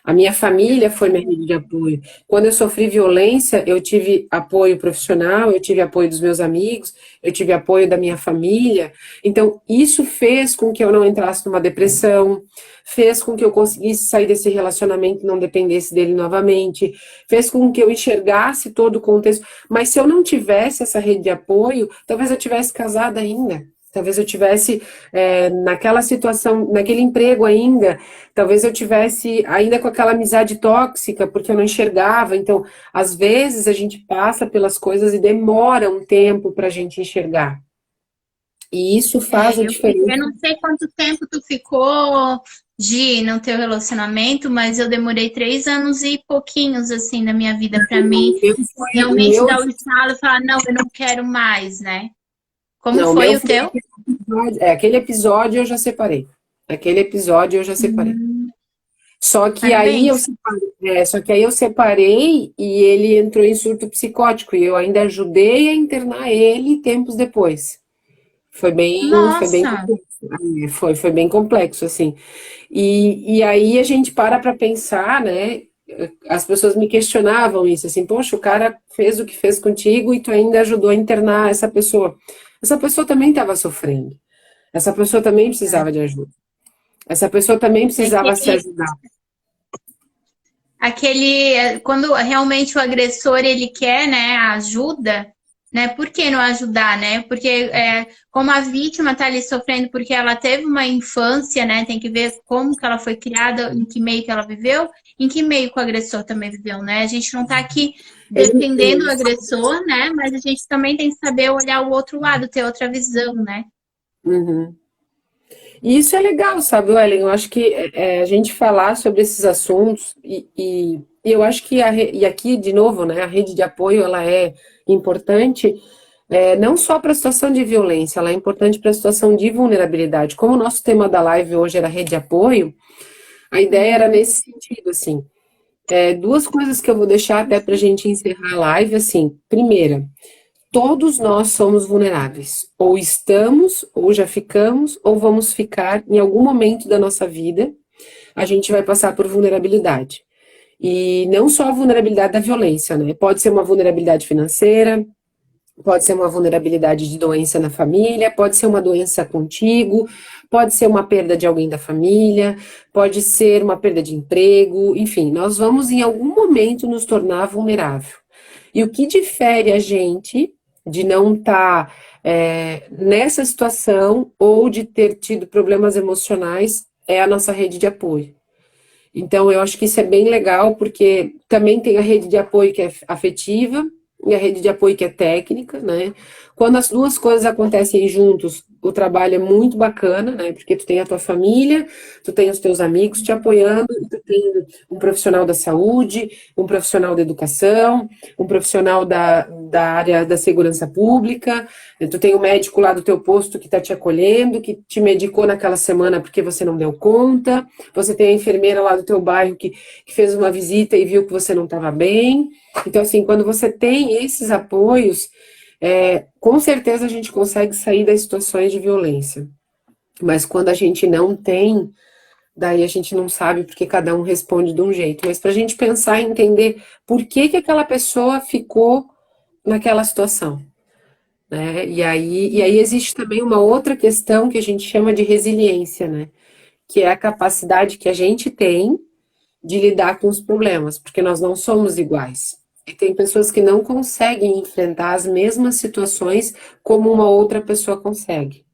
A minha família foi minha rede de apoio. Quando eu sofri violência, eu tive apoio profissional, eu tive apoio dos meus amigos, eu tive apoio da minha família. Então, isso fez com que eu não entrasse numa depressão, fez com que eu conseguisse sair desse relacionamento e não dependesse dele novamente, fez com que eu enxergasse todo o contexto. Mas se eu não tivesse essa rede de apoio, talvez eu tivesse casada ainda. Talvez eu tivesse naquela situação, naquele emprego ainda, talvez eu tivesse ainda com aquela amizade tóxica, porque eu não enxergava. Então, às vezes a gente passa pelas coisas e demora um tempo para a gente enxergar. E isso faz a diferença. Eu não sei quanto tempo tu ficou, Gi, no teu relacionamento, mas eu demorei 3 anos e pouquinhos, assim, na minha vida para mim O realmente meu, dar o estalo e falar, não, eu não quero mais, né? Como não, o foi meu o foi teu? aquele episódio eu já separei. Aquele episódio eu já separei. Hum, Só que aí eu parabéns. separei, só que aí eu separei e ele entrou em surto psicótico e eu ainda ajudei a internar ele tempos depois. Foi bem Nossa, complexo. Foi bem complexo, assim. E aí a gente para pensar, né? As pessoas me questionavam isso, assim, poxa, o cara fez o que fez contigo e tu ainda ajudou a internar essa pessoa. Essa pessoa também estava sofrendo. Essa pessoa também precisava de ajuda. Essa pessoa também é precisava se aquele, ajudar. quando realmente o agressor ele quer, né, a ajuda, né? Por que não ajudar, né? Porque como a vítima está ali sofrendo porque ela teve uma infância, né? Tem que ver como que ela foi criada, em que meio que ela viveu, em que meio que o agressor também viveu, né? A gente não está aqui Ele, defendendo o agressor, né? Mas a gente também tem que saber olhar o outro lado, ter outra visão, né? uhum. E isso é legal, sabe, Ellen? Eu acho que a gente falar sobre esses assuntos e eu acho que e aqui de novo, né? A rede de apoio ela é importante não só para a situação de violência, ela é importante para a situação de vulnerabilidade. Como o nosso tema da live hoje era rede de apoio, a ideia era nesse sentido, assim. Duas coisas que eu vou deixar até para a gente encerrar a live, assim. Primeira, todos nós somos vulneráveis. Ou estamos, ou já ficamos, ou vamos ficar em algum momento da nossa vida. A gente vai passar por vulnerabilidade. E não só a vulnerabilidade da violência, né? Pode ser uma vulnerabilidade financeira, pode ser uma vulnerabilidade de doença na família, pode ser uma doença contigo, pode ser uma perda de alguém da família, pode ser uma perda de emprego, enfim, nós vamos em algum momento nos tornar vulnerável. E o que difere a gente de não estar nessa situação ou de ter tido problemas emocionais é a nossa rede de apoio. Então, eu acho que isso é bem legal, porque também tem a rede de apoio que é afetiva e a rede de apoio que é técnica, né? Quando as duas coisas acontecem juntos, o trabalho é muito bacana, né? Porque tu tem a tua família, tu tem os teus amigos te apoiando, e tu tem um profissional da saúde, um profissional da educação, um profissional da área da segurança pública, tu tem o médico lá do teu posto que está te acolhendo, que te medicou naquela semana porque você não deu conta, você tem a enfermeira lá do teu bairro que fez uma visita e viu que você não estava bem. Então, assim, quando você tem esses apoios, com certeza a gente consegue sair das situações de violência. Mas quando a gente não tem, daí a gente não sabe porque cada um responde de um jeito. Mas para a gente pensar e entender por que aquela pessoa ficou naquela situação. Né? E aí existe também uma outra questão que a gente chama de resiliência, né? Que é a capacidade que a gente tem de lidar com os problemas, porque nós não somos iguais. E tem pessoas que não conseguem enfrentar as mesmas situações como uma outra pessoa consegue.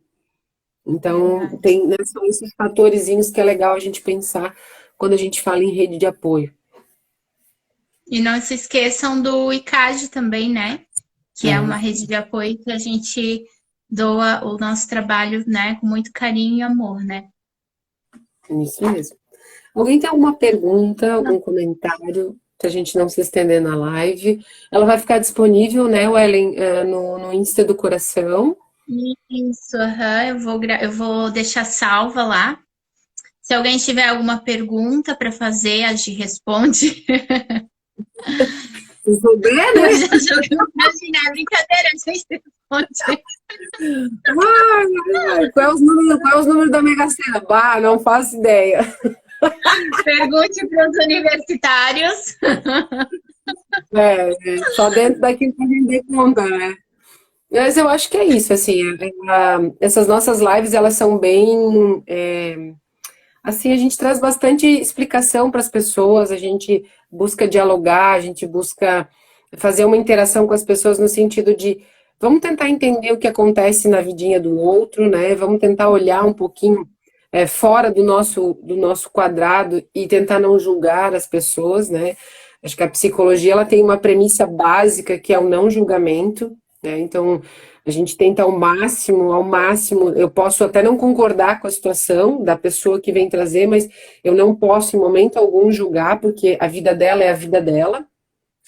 Então, Verdade. são esses fatorzinhos que é legal a gente pensar quando a gente fala em rede de apoio. E não se esqueçam do ICAD também, né? Que é uma É, rede de apoio que a gente doa o nosso trabalho, né, com muito carinho e amor, né? isso mesmo. Alguém tem alguma pergunta, algum comentário, para a gente não se estender na live? Ela vai ficar disponível, né, Ellen, no Insta do Coração. Isso, aham, eu vou deixar salva lá. Se alguém tiver alguma pergunta para fazer, a Gi responde. Se souber, né? Eu já joguei imaginar, brincadeira, a gente responde. Qual é os números da Mega Sena? Bah, não faço ideia. Pergunte para os universitários. Só dentro daquilo que a gente dê conta, né? Mas eu acho que é isso, assim, essas nossas lives, elas são bem, assim, a gente traz bastante explicação para as pessoas, a gente busca dialogar, a gente busca fazer uma interação com as pessoas no sentido de, vamos tentar entender o que acontece na vidinha do outro, né? Vamos tentar olhar um pouquinho fora do nosso quadrado e tentar não julgar as pessoas, né? Acho que a psicologia, ela tem uma premissa básica que é o não julgamento, né? Então, a gente tenta ao máximo, eu posso até não concordar com a situação da pessoa que vem trazer, mas eu não posso em momento algum julgar, porque a vida dela é a vida dela,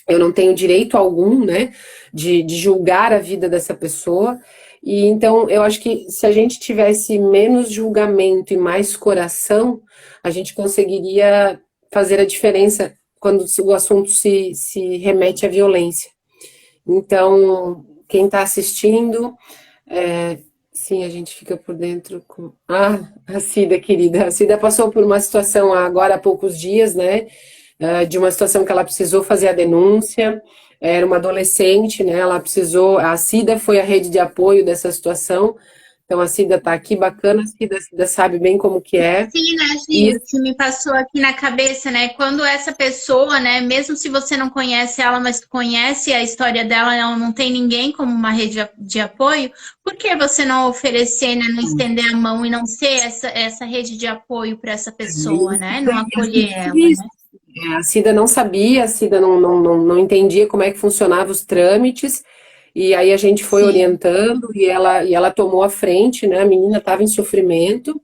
eu não tenho direito algum, né, de julgar a vida dessa pessoa, e então eu acho que se a gente tivesse menos julgamento e mais coração, a gente conseguiria fazer a diferença quando o assunto se remete à violência. Então, quem está assistindo, sim, a gente fica por dentro com... Ah, a Cida, querida. A Cida passou por uma situação agora há poucos dias, né? De uma situação que ela precisou fazer a denúncia. Era uma adolescente, né? Ela precisou... A Cida foi a rede de apoio dessa situação. Então, a Cida está aqui, bacana. A Cida sabe bem como que é. Sim, né, Gi? O que me passou aqui na cabeça, né? Quando essa pessoa, né, mesmo se você não conhece ela, mas conhece a história dela, ela não tem ninguém como uma rede de apoio, por que você não oferecer, né, não estender a mão e não ser essa rede de apoio para essa pessoa, né? Não acolher ela, né? A Cida não sabia, a Cida não entendia como é que funcionavam os trâmites, e aí a gente foi Sim. orientando e ela tomou a frente, né? A menina estava em sofrimento,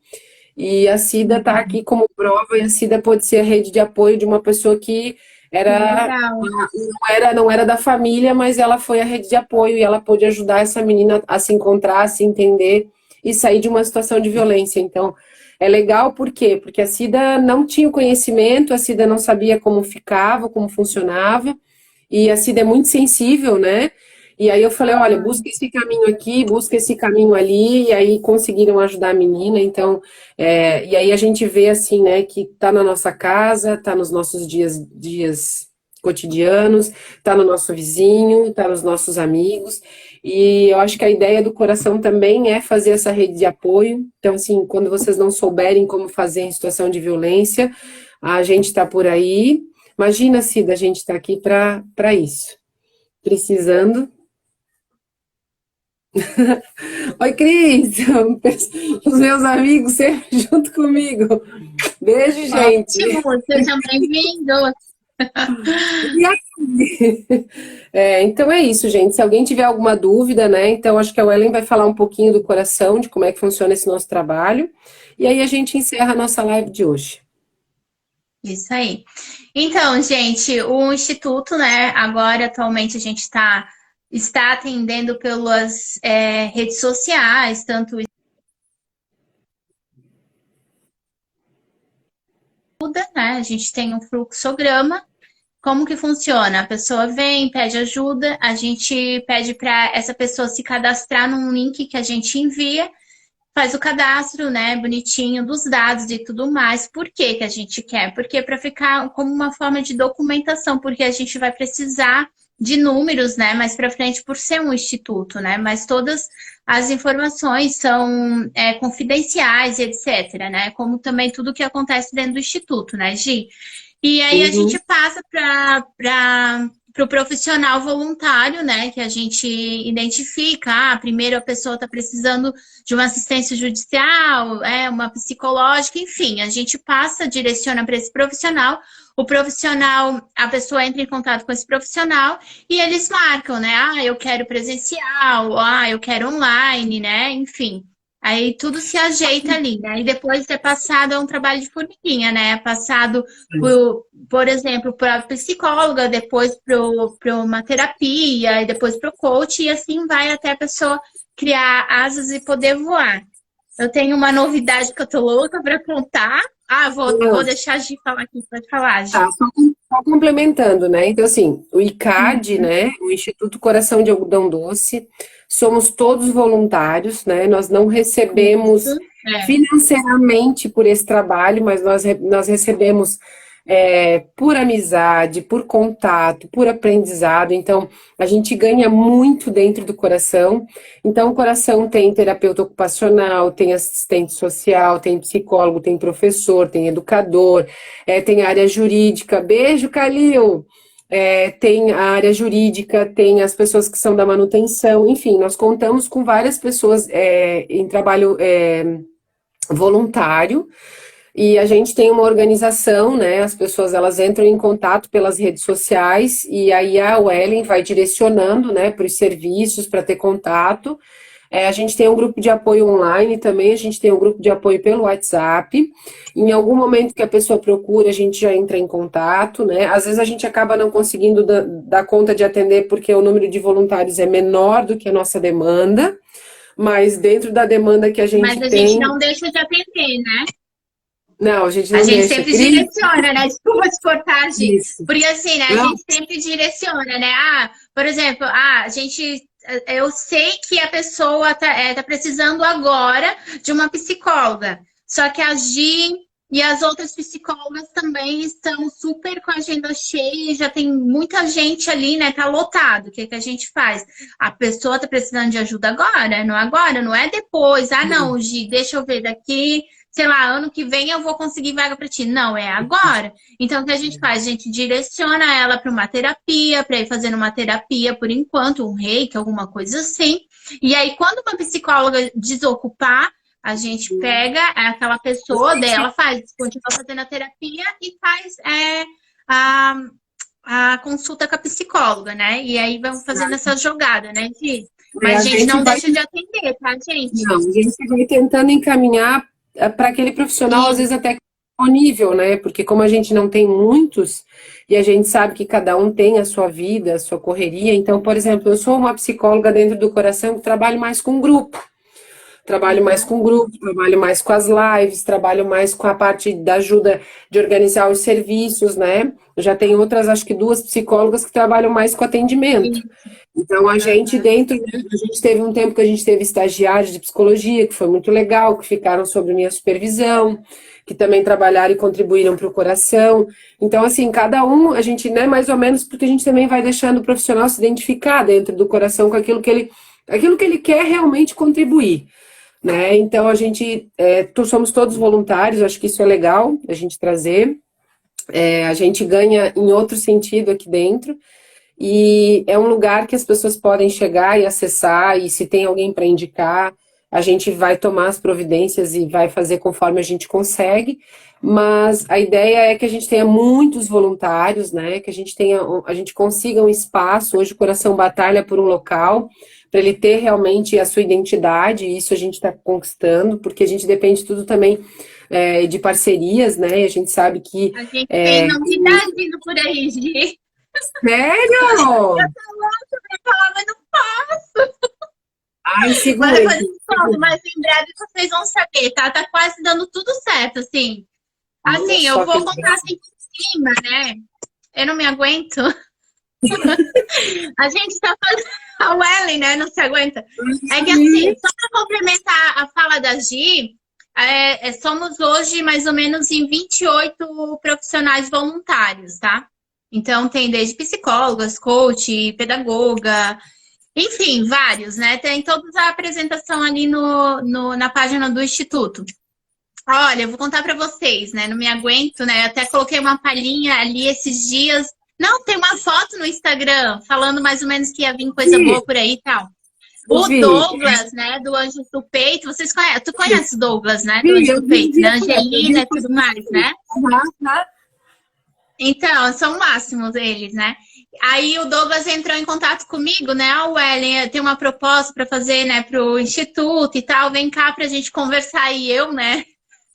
e a Cida está aqui como prova, e a Cida pode ser a rede de apoio de uma pessoa que era, Legal. não era da família, mas ela foi a rede de apoio e ela pôde ajudar essa menina a se encontrar, a se entender e sair de uma situação de violência. Então, é legal por quê? Porque a Cida não tinha o conhecimento, a Cida não sabia como ficava, como funcionava, e a Cida é muito sensível, né? E aí eu falei, olha, busca esse caminho aqui, busca esse caminho ali, e aí conseguiram ajudar a menina, então, e aí a gente vê assim, né, que tá na nossa casa, tá nos nossos dias cotidianos, tá no nosso vizinho, tá nos nossos amigos, e eu acho que a ideia do coração também é fazer essa rede de apoio, então assim, quando vocês não souberem como fazer em situação de violência, a gente tá por aí, imagina, Cida, a gente tá aqui para isso, precisando. Oi, Cris! Os meus amigos sempre junto comigo. Beijo, gente! Ótimo, sejam bem-vindos. E aí? Então é isso, gente. Se alguém tiver alguma dúvida, né? Então acho que a Ellen vai falar um pouquinho do coração, de como é que funciona esse nosso trabalho. E aí a gente encerra a nossa live de hoje. Isso aí. Então, gente, o Instituto, né, agora atualmente a gente está atendendo pelas redes sociais, tanto né, a gente tem um fluxograma. Como que funciona? A pessoa vem, pede ajuda, a gente pede para essa pessoa se cadastrar num link que a gente envia, faz o cadastro, né, bonitinho dos dados e tudo mais. Por que que a gente quer? Porque para ficar como uma forma de documentação, porque a gente vai precisar de números, né, mais para frente por ser um instituto, né, mas todas as informações são confidenciais e etc, né, como também tudo que acontece dentro do instituto, né, Gi? E aí a gente passa para o profissional voluntário, né? Que a gente identifica. Primeiro a pessoa está precisando de uma assistência judicial, uma psicológica, enfim, a gente passa, direciona para esse profissional. O profissional, a pessoa entra em contato com esse profissional e eles marcam, né? Eu quero presencial, eu quero online, né? Enfim. Aí tudo se ajeita ali, né? E depois é passado, é um trabalho de formiguinha, né? É passado, por exemplo, para a psicóloga, depois para uma terapia, e depois para o coach, e assim vai até a pessoa criar asas e poder voar. Eu tenho uma novidade que eu tô louca para contar. Ah, vou deixar a Gi falar aqui, pode falar, Tá, Gi. só complementando, né? Então, assim, o ICAD, Uhum. né? O Instituto Coração de Algodão Doce, somos todos voluntários, né? Nós não recebemos Isso. É. financeiramente por esse trabalho, mas nós recebemos por amizade, por contato, por aprendizado. Então, a gente ganha muito dentro do coração. Então, o coração tem terapeuta ocupacional, tem assistente social, tem psicólogo, tem professor, tem educador. Tem a área jurídica. Beijo, Calil! Tem a área jurídica, tem as pessoas que são da manutenção, enfim, nós contamos com várias pessoas em trabalho voluntário e a gente tem uma organização, né? As pessoas elas entram em contato pelas redes sociais e aí a Wellen vai direcionando, né, para os serviços para ter contato. A gente tem um grupo de apoio online também, a gente tem um grupo de apoio pelo WhatsApp. Em algum momento que a pessoa procura, a gente já entra em contato, né? Às vezes a gente acaba não conseguindo dar conta de atender porque o número de voluntários é menor do que a nossa demanda, mas dentro da demanda que a Mas gente a gente tem, não deixa de atender, né? não, a gente A não gente deixa. sempre Cris, direciona, né? Desculpa te cortar, Gi. isso. Porque assim, né? A Não, gente sempre direciona, né? Ah, por exemplo, a gente. Eu sei que a pessoa tá precisando agora de uma psicóloga. Só que a Gi e as outras psicólogas também estão super com a agenda cheia, já tem muita gente ali, né? Tá lotado. O que que a gente faz? A pessoa tá precisando de ajuda agora, não é depois. Ah, não, Gi, deixa eu ver daqui sei lá, ano que vem eu vou conseguir vaga para ti. Não, é agora. Então, o que a gente faz? A gente direciona ela para uma terapia, para ir fazendo uma terapia por enquanto, um reiki, alguma coisa assim. E aí, quando uma psicóloga desocupar, a gente pega aquela pessoa dela, continua fazendo a terapia e faz a, a consulta com a psicóloga, né? E aí vamos fazendo essa jogada, né, Gi? a Mas, gente, gente não vai, deixa de atender, tá, gente? não, a gente vai tentando encaminhar para aquele profissional, às E vezes até disponível, né? Porque como a gente não tem muitos, e a gente sabe que cada um tem a sua vida, a sua correria, então, por exemplo, eu sou uma psicóloga dentro do coração que trabalho mais com grupo. Trabalho mais com grupo, trabalho mais com as lives, trabalho mais com a parte da ajuda de organizar os serviços, né? Eu já tenho outras, acho que duas psicólogas que trabalham mais com atendimento. Então, a gente Aham. dentro, né, a gente teve um tempo que a gente teve estagiários de psicologia, que foi muito legal, que ficaram sob minha supervisão, que também trabalharam e contribuíram para o coração. Então, assim, cada um, a gente, né, mais ou menos, porque a gente também vai deixando o profissional se identificar dentro do coração com aquilo que ele quer realmente contribuir, né? Então, a gente, somos todos voluntários, acho que isso é legal, a gente trazer. A gente ganha em outro sentido aqui dentro, e é um lugar que as pessoas podem chegar e acessar, e se tem alguém para indicar, a gente vai tomar as providências e vai fazer conforme a gente consegue, mas a ideia é que a gente tenha muitos voluntários, né? Que a gente consiga um espaço. Hoje o Coração batalha por um local, para ele ter realmente a sua identidade, e isso a gente está conquistando, porque a gente depende tudo também de parcerias, né? E a gente sabe que. A gente tem novidade vindo por aí, Gi. Sério? Eu tô louca pra falar, mas não posso. Ai, Mas segura, depois eu gente, te conto, segura. mas em breve vocês vão saber, tá? Tá quase dando tudo certo, assim. Olha Assim, eu só que vou legal. contar assim por cima, né? Eu não me aguento. A gente tá fazendo. A Welly, né? Não se aguenta. É que assim, só para complementar a fala da Gi, somos hoje mais ou menos em 28 profissionais voluntários, tá? Então tem desde psicólogas, coach, pedagoga, enfim, vários, né? Tem toda a apresentação ali na página do Instituto. Olha, eu vou contar para vocês, né? Não me aguento, né? Até coloquei uma palhinha ali esses dias. Não, tem uma foto no Instagram falando mais ou menos que ia vir coisa Vi, boa por aí e tal. eu O vi, Douglas, né, do Anjos do Peito, vocês conhecem? Tu conhece o Douglas, né, do Anjos eu do vi, Peito, vi né? a foto, eu vi Angelina a e tudo foto. mais, né? Aham, aham. Então, são máximos eles, né? Aí o Douglas entrou em contato comigo, né? Ah, Wellen, tem uma proposta para fazer, né, para o Instituto e tal, vem cá para a gente conversar. E eu, né?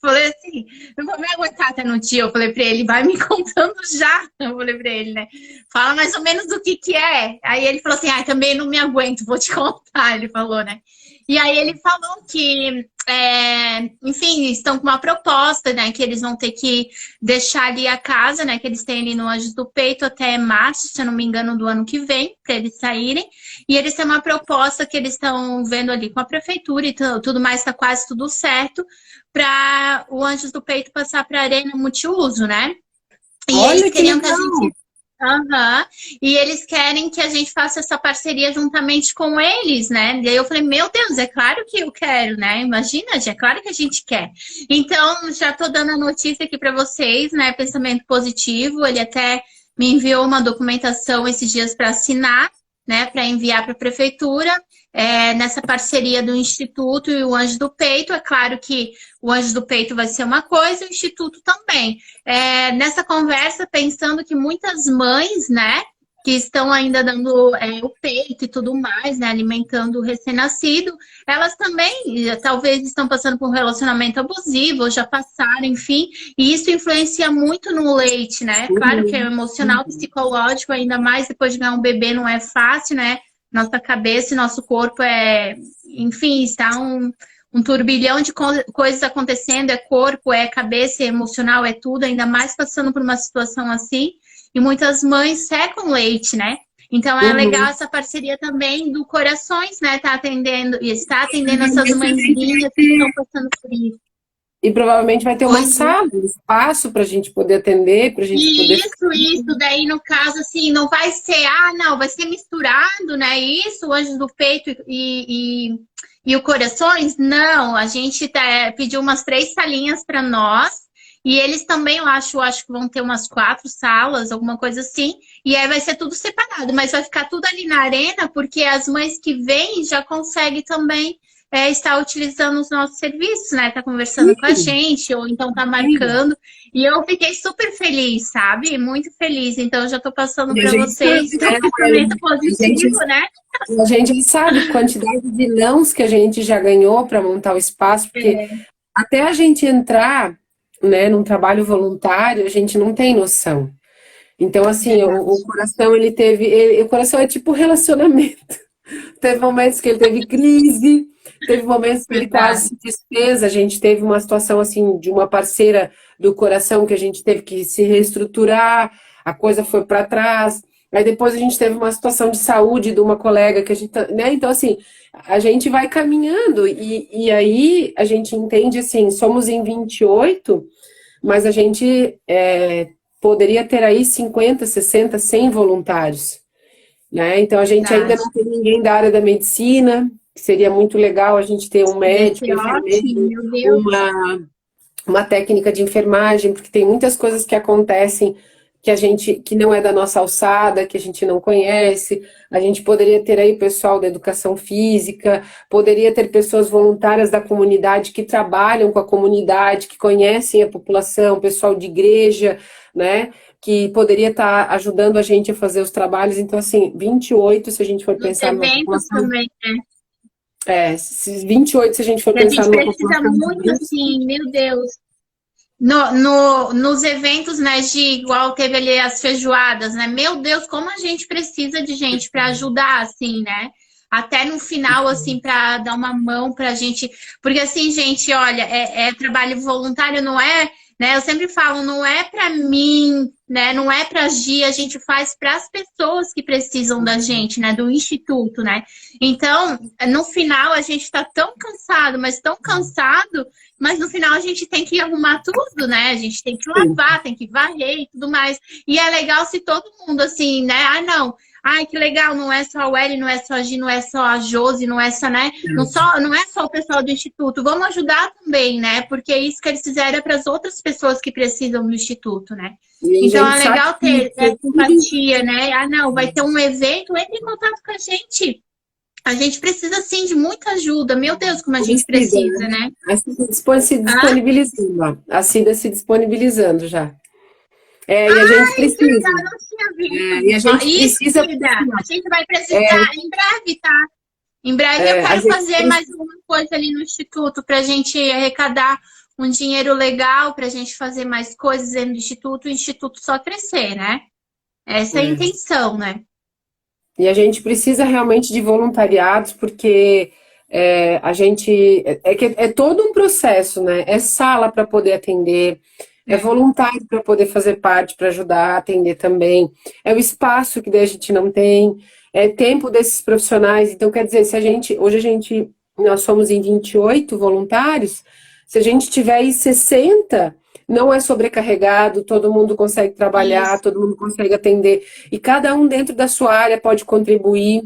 Falei assim, não vou me aguentar até no dia. Eu falei para ele, vai me contando já. Eu falei para ele, né? Fala mais ou menos do que é. Aí ele falou assim, ah, também não me aguento, vou te contar. Ele falou, né? E aí ele falou que, enfim, estão com uma proposta, né? Que eles vão ter que deixar ali a casa, né? Que eles têm ali no Anjos do Peito até março, se eu não me engano, do ano que vem, para eles saírem. E eles têm uma proposta que eles estão vendo ali com a prefeitura e tudo mais, está quase tudo certo, para o Anjos do Peito passar para a Arena Multiuso, né? E eles Olha que queriam que a legal! gente. Aham. E eles querem que a gente faça essa parceria juntamente com eles, né? E aí eu falei, meu Deus, é claro que eu quero, né? Imagina, já é claro que a gente quer. Então, já tô dando a notícia aqui para vocês, né? Pensamento positivo. Ele até me enviou uma documentação esses dias para assinar, né? Para enviar para a prefeitura. Nessa parceria do Instituto e o Anjo do Peito. É claro que o Anjo do Peito vai ser uma coisa, o Instituto também. Nessa conversa, pensando que muitas mães, né, que estão ainda dando o peito e tudo mais, né, alimentando o recém-nascido, elas também talvez estão passando por um relacionamento abusivo, ou já passaram, enfim, e isso influencia muito no leite, né? Claro que é emocional, psicológico, ainda mais depois de ganhar um bebê não é fácil, né? Nossa cabeça e nosso corpo enfim, está um turbilhão de coisas acontecendo, é corpo, é cabeça, é emocional, é tudo, ainda mais passando por uma situação assim. E muitas mães secam leite, né? Então é legal essa parceria também do Corações, né? Está atendendo essas mãezinhas que estão passando por isso. E provavelmente vai ter uma Pois é. sala, um espaço para a gente poder atender, para a gente poder ficar. Isso, daí no caso, assim, não vai ser, não, vai ser misturado, né? Isso, o Anjos do Peito e o Corações, não, a gente pediu umas 3 salinhas para nós, e eles também, eu acho que vão ter umas 4 salas, alguma coisa assim, e aí vai ser tudo separado, mas vai ficar tudo ali na arena, porque as mães que vêm já conseguem também estar utilizando os nossos serviços, né? Tá conversando com a gente, ou então tá marcando. E eu fiquei super feliz, sabe? Muito feliz. Então, eu já tô passando E a para gente vocês sabe, um né? pensamento positivo, né? A gente sabe a quantidade de nãos que a gente já ganhou para montar o espaço, porque até a gente entrar, né, num trabalho voluntário, a gente não tem noção. Então, assim, o coração, o coração é tipo relacionamento. Teve momentos que ele teve crise, teve momentos que ele quase Verdade. se desfez. A gente teve uma situação assim de uma parceira do coração que a gente teve que se reestruturar, a coisa foi para trás. Aí depois a gente teve uma situação de saúde de uma colega que a gente, né? Então, assim, a gente vai caminhando e aí a gente entende assim, somos em 28, mas a gente poderia ter aí 50, 60, 100 voluntários. Né? Então, a gente ainda Verdade. não tem ninguém da área da medicina, que seria muito legal a gente ter um Ia médico, ser ótimo, enfermeiro, meu Deus. uma técnica de enfermagem, porque tem muitas coisas que acontecem que não é da nossa alçada, que a gente não conhece. A gente poderia ter aí pessoal da educação física, poderia ter pessoas voluntárias da comunidade que trabalham com a comunidade, que conhecem a população, pessoal de igreja, né? Que poderia estar ajudando a gente a fazer os trabalhos. Então, assim, 28, se a gente for Nos pensar numa eventos população. também, né? 28, se a gente for E a pensar gente numa precisa população de muito, 20. assim, meu Deus. Nos eventos, né, de igual teve ali as feijoadas, né? Meu Deus, como a gente precisa de gente para ajudar, assim, né? Até no final, assim, para dar uma mão pra gente. Porque, assim, gente, olha, trabalho voluntário, não é, né? Eu sempre falo, não é para mim, né? Não é pra Gi, a gente faz para as pessoas que precisam da gente, né? Do instituto, né? Então, no final, a gente tá tão cansado, mas tão cansado. Mas no final a gente tem que arrumar tudo, né? A gente tem que lavar, tem que varrer e tudo mais. E é legal se todo mundo assim, né? Não. Ai, que legal, não é só o Eli, não é só a Gi, não é só a Josi, não é só, né? Não é só o pessoal do Instituto. Vamos ajudar também, né? Porque isso que eles fizeram é para as outras pessoas que precisam do Instituto, né? E a Então gente é sabe legal que ter essa empatia, né? Não, vai ter um evento, entre em contato com a gente. A gente precisa, sim, de muita ajuda. Meu Deus, como a gente precisa, precisa, né? né? Se Ah, disponibilizando, ó. A Cida se disponibilizando já. E a gente ai, que precisa. legal, não tinha E visto. a Ó, gente isso, precisa, porque, Cida, assim, a gente vai precisar em breve, tá? Em breve eu a quero gente fazer mais precisa. uma coisa ali no Instituto para a gente arrecadar um dinheiro legal, para a gente fazer mais coisas dentro do Instituto, o Instituto só crescer, né? Essa é a intenção, né? E a gente precisa realmente de voluntariados, porque A gente é todo um processo, né? É sala para poder atender, é voluntário para poder fazer parte, para ajudar a atender também. É o espaço que daí a gente não tem, é tempo desses profissionais. Então, quer dizer, se a gente, hoje a gente, nós somos em 28 voluntários, se a gente tiver aí 60, não é sobrecarregado, todo mundo consegue trabalhar, Isso. todo mundo consegue atender, e cada um dentro da sua área pode contribuir.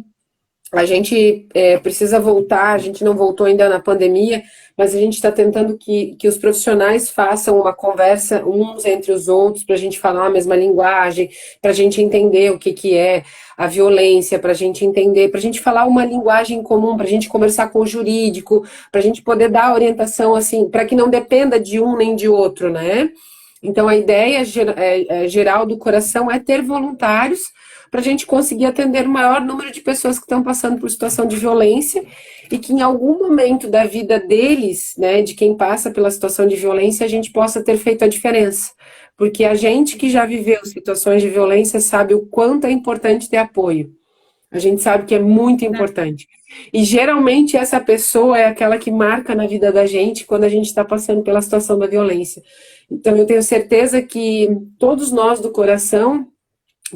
A gente precisa voltar, a gente não voltou ainda na pandemia, mas a gente está tentando que os profissionais façam uma conversa uns entre os outros, para a gente falar a mesma linguagem, para a gente entender o que é a violência, para a gente entender, para a gente falar uma linguagem comum, para a gente conversar com o jurídico, para a gente poder dar orientação assim, para que não dependa de um nem de outro, né? Então a ideia geral do coração é ter voluntários para a gente conseguir atender o maior número de pessoas que estão passando por situação de violência e que em algum momento da vida deles, né, de quem passa pela situação de violência, a gente possa ter feito a diferença. Porque a gente que já viveu situações de violência sabe o quanto é importante ter apoio. A gente sabe que é muito importante. E geralmente essa pessoa é aquela que marca na vida da gente quando a gente está passando pela situação da violência. Então eu tenho certeza que todos nós do coração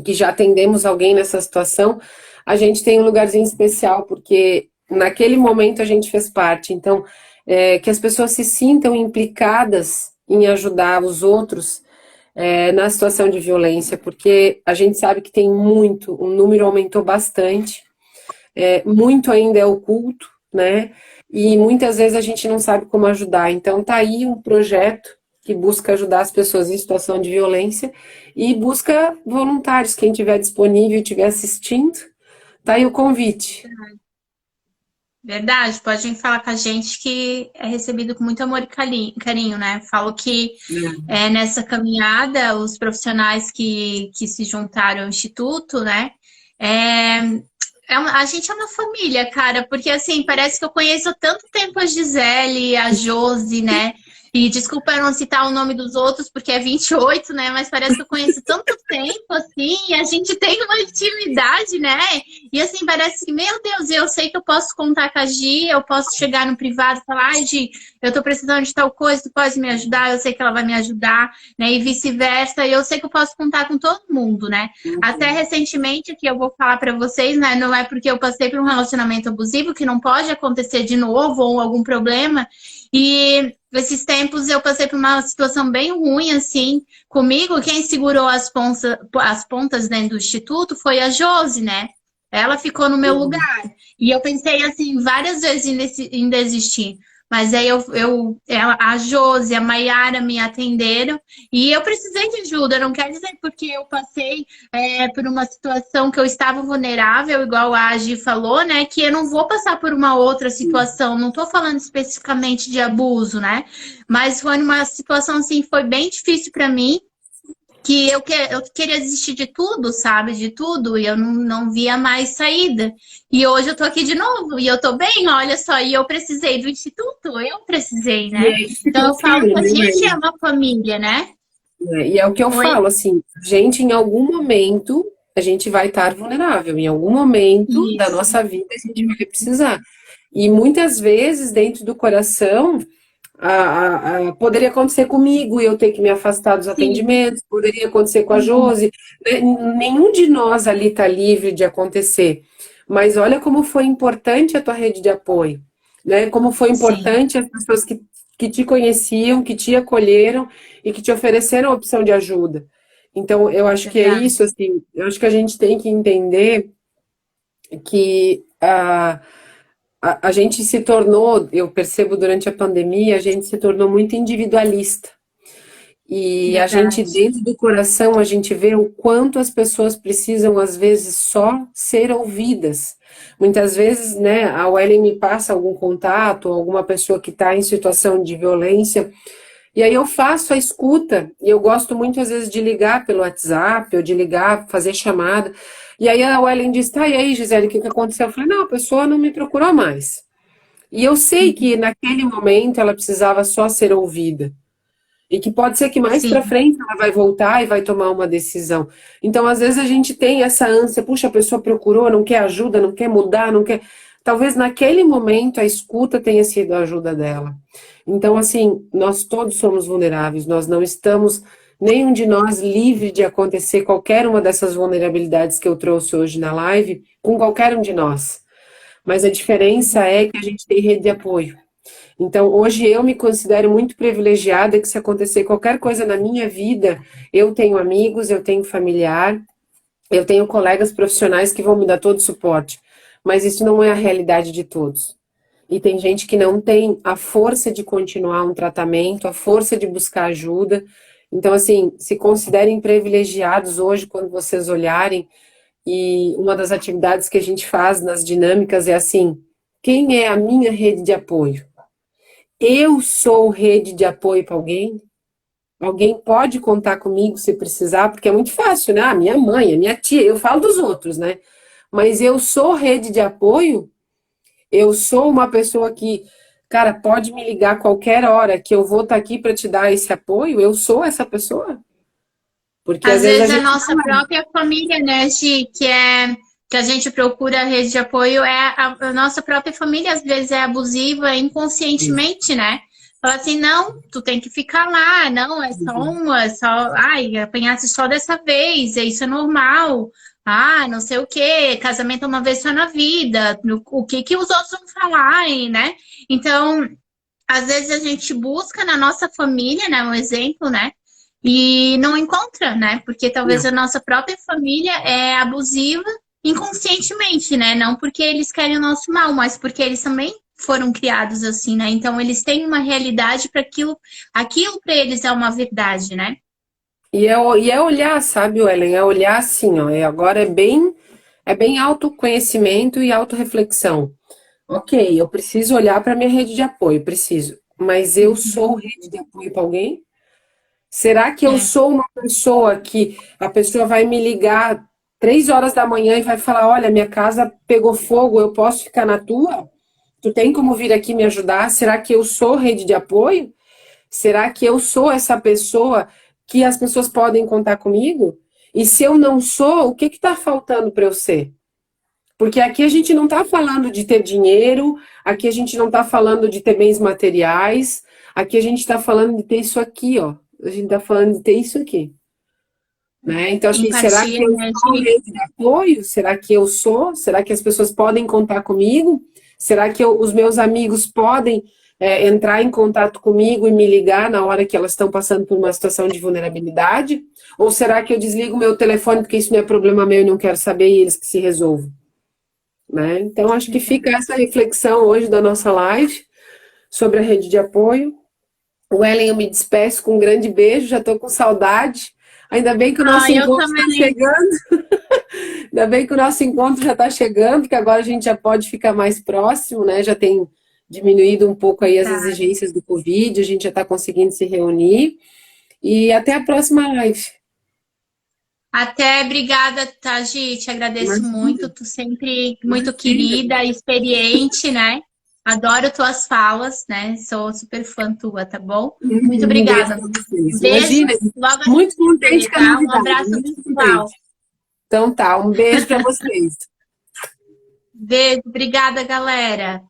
que já atendemos alguém nessa situação, a gente tem um lugarzinho especial, porque naquele momento a gente fez parte. Então, que as pessoas se sintam implicadas em ajudar os outros na situação de violência, porque a gente sabe que tem muito, o número aumentou bastante, muito ainda é oculto, né? E muitas vezes a gente não sabe como ajudar. Então, tá aí um projeto que busca ajudar as pessoas em situação de violência e busca voluntários. Quem estiver disponível e estiver assistindo, tá aí o convite. Verdade, podem falar com a gente que é recebido com muito amor e carinho, né? Falo que nessa caminhada, os profissionais que se juntaram ao Instituto, né? A gente é uma família, cara, porque assim, parece que eu conheço há tanto tempo a Gisele, a Josi, né? E desculpa eu não citar o nome dos outros, porque é 28, né? Mas parece que eu conheço tanto tempo, assim, e a gente tem uma intimidade, né? E assim, parece que, meu Deus, eu sei que eu posso contar com a Gi, eu posso chegar no privado e falar, ai, Gi, eu tô precisando de tal coisa, tu pode me ajudar, eu sei que ela vai me ajudar, né? E vice-versa, e eu sei que eu posso contar com todo mundo, né? Até recentemente, que eu vou falar pra vocês, né? Não é porque eu passei por um relacionamento abusivo que não pode acontecer de novo ou algum problema. E esses tempos eu passei por uma situação bem ruim, assim, comigo. Quem segurou as pontas dentro do instituto foi a Josi, né? Ela ficou no meu lugar. E eu pensei, assim, várias vezes em desistir. Mas aí a Josi, a Maiara me atenderam e eu precisei de ajuda. Não quer dizer porque eu passei por uma situação que eu estava vulnerável, igual a Agi falou, né? Que eu não vou passar por uma outra situação. Não estou falando especificamente de abuso, né? Mas foi uma situação assim, foi bem difícil para mim. Que eu queria desistir de tudo, sabe? De tudo, e eu não via mais saída. E hoje eu tô aqui de novo, e eu tô bem, olha só, e eu precisei do instituto, eu precisei, né? Então eu falo que a gente é uma família, né? E é o que eu Oi? falo, assim, gente, em algum momento a gente vai estar vulnerável, em algum momento da Isso. nossa vida a gente vai precisar. E muitas vezes, dentro do coração, poderia acontecer comigo e eu ter que me afastar dos Sim. atendimentos, poderia acontecer com a Josi, né? Nenhum de nós ali está livre de acontecer. Mas olha como foi importante a tua rede de apoio, né? Como foi Sim. importante as pessoas que te conheciam, que te acolheram e que te ofereceram a opção de ajuda. Então, eu acho que é Verdade. isso, assim, eu acho que a gente tem que entender que a gente se tornou, eu percebo durante a pandemia, a gente se tornou muito individualista. E a gente, Verdade. dentro do coração, a gente vê o quanto as pessoas precisam, às vezes, só ser ouvidas. Muitas vezes, né, a Wellen me passa algum contato, alguma pessoa que está em situação de violência, e aí eu faço a escuta, e eu gosto muito, às vezes, de ligar pelo WhatsApp, ou de ligar, fazer chamada. E aí a Wellen diz, tá, e aí, Gisele, o que aconteceu? Eu falei, não, a pessoa não me procurou mais. E eu sei que naquele momento ela precisava só ser ouvida. E que pode ser que mais para Sim. frente ela vai voltar e vai tomar uma decisão. Então, às vezes a gente tem essa ânsia, puxa, a pessoa procurou, não quer ajuda, não quer mudar, não quer. talvez naquele momento a escuta tenha sido a ajuda dela. Então, assim, nós todos somos vulneráveis, nós não estamos, nenhum de nós, livre de acontecer qualquer uma dessas vulnerabilidades que eu trouxe hoje na live, com qualquer um de nós. Mas a diferença é que a gente tem rede de apoio. Então, hoje eu me considero muito privilegiada que se acontecer qualquer coisa na minha vida, eu tenho amigos, eu tenho familiar, eu tenho colegas profissionais que vão me dar todo o suporte. Mas isso não é a realidade de todos. E tem gente que não tem a força de continuar um tratamento, a força de buscar ajuda. Então, assim, se considerem privilegiados hoje quando vocês olharem. E uma das atividades que a gente faz nas dinâmicas é assim: quem é a minha rede de apoio? Eu sou rede de apoio para alguém? Alguém pode contar comigo se precisar? Porque é muito fácil, né? Ah, minha mãe, a minha tia, eu falo dos outros, né? Mas eu sou rede de apoio? Eu sou uma pessoa que, cara, pode me ligar a qualquer hora que eu vou estar aqui para te dar esse apoio? Eu sou essa pessoa? Porque às Às vezes a vezes a gente nossa não é. própria família, né, Gi, que a gente procura a rede de apoio, a nossa própria família às vezes é abusiva inconscientemente, né? Fala assim, não, tu tem que ficar lá, não, ai, apanhasse só dessa vez, isso é normal. Ah, não sei o quê, casamento é uma vez só na vida, o que que os outros vão falar, né? Então, às vezes a gente busca na nossa família, né, um exemplo, né? E não encontra, né? Porque talvez Não. a nossa própria família é abusiva inconscientemente, né? Não porque eles querem o nosso mal, mas porque eles também foram criados assim, né? Então eles têm uma realidade para aquilo para eles é uma verdade, né? E é olhar, sabe, Ellen? É olhar assim, ó. Agora é bem autoconhecimento e autorreflexão. Ok, eu preciso olhar para minha rede de apoio, preciso. Mas eu sou rede de apoio para alguém? Será que eu É. sou uma pessoa que a pessoa vai me ligar 3 horas da manhã e vai falar, olha, minha casa pegou fogo, eu posso ficar na tua? Tu tem como vir aqui me ajudar? Será que eu sou rede de apoio? Será que eu sou essa pessoa que as pessoas podem contar comigo? E se eu não sou, o que está faltando para eu ser? Porque aqui a gente não está falando de ter dinheiro, aqui a gente não está falando de ter bens materiais, aqui a gente está falando de ter isso aqui, ó. A gente está falando de ter isso aqui, né? Então, assim, será que Empatia, eu né, sou Gi? rede de apoio? Será que eu sou? Será que as pessoas podem contar comigo? Será que os meus amigos podem entrar em contato comigo e me ligar na hora que elas estão passando por uma situação de vulnerabilidade? Ou será que eu desligo meu telefone porque isso não é problema meu e não quero saber e eles que se resolvam? Né? Então, acho que fica essa reflexão hoje da nossa live sobre a rede de apoio. O Ellen, eu me despeço com um grande beijo, já estou com saudade. Ainda bem que o nosso Ah, eu encontro está também. chegando. Ainda bem que o nosso encontro já está chegando, que agora a gente já pode ficar mais próximo, né? Já tem diminuído um pouco aí as Tá. exigências do Covid, a gente já está conseguindo se reunir. E até a próxima live. Até, obrigada, tá, Gi? Te agradeço Imagina, muito. Tu sempre muito imagina. querida, experiente, né? Adoro tuas falas, né? Sou super fã tua, tá bom? Muito Um beijo obrigada. para vocês. Imagina, Beijos. Logo a gente muito se contente vê, com a tá? Um novidade, abraço muito virtual. contente. Então tá, um beijo para vocês. Beijo. Obrigada, galera.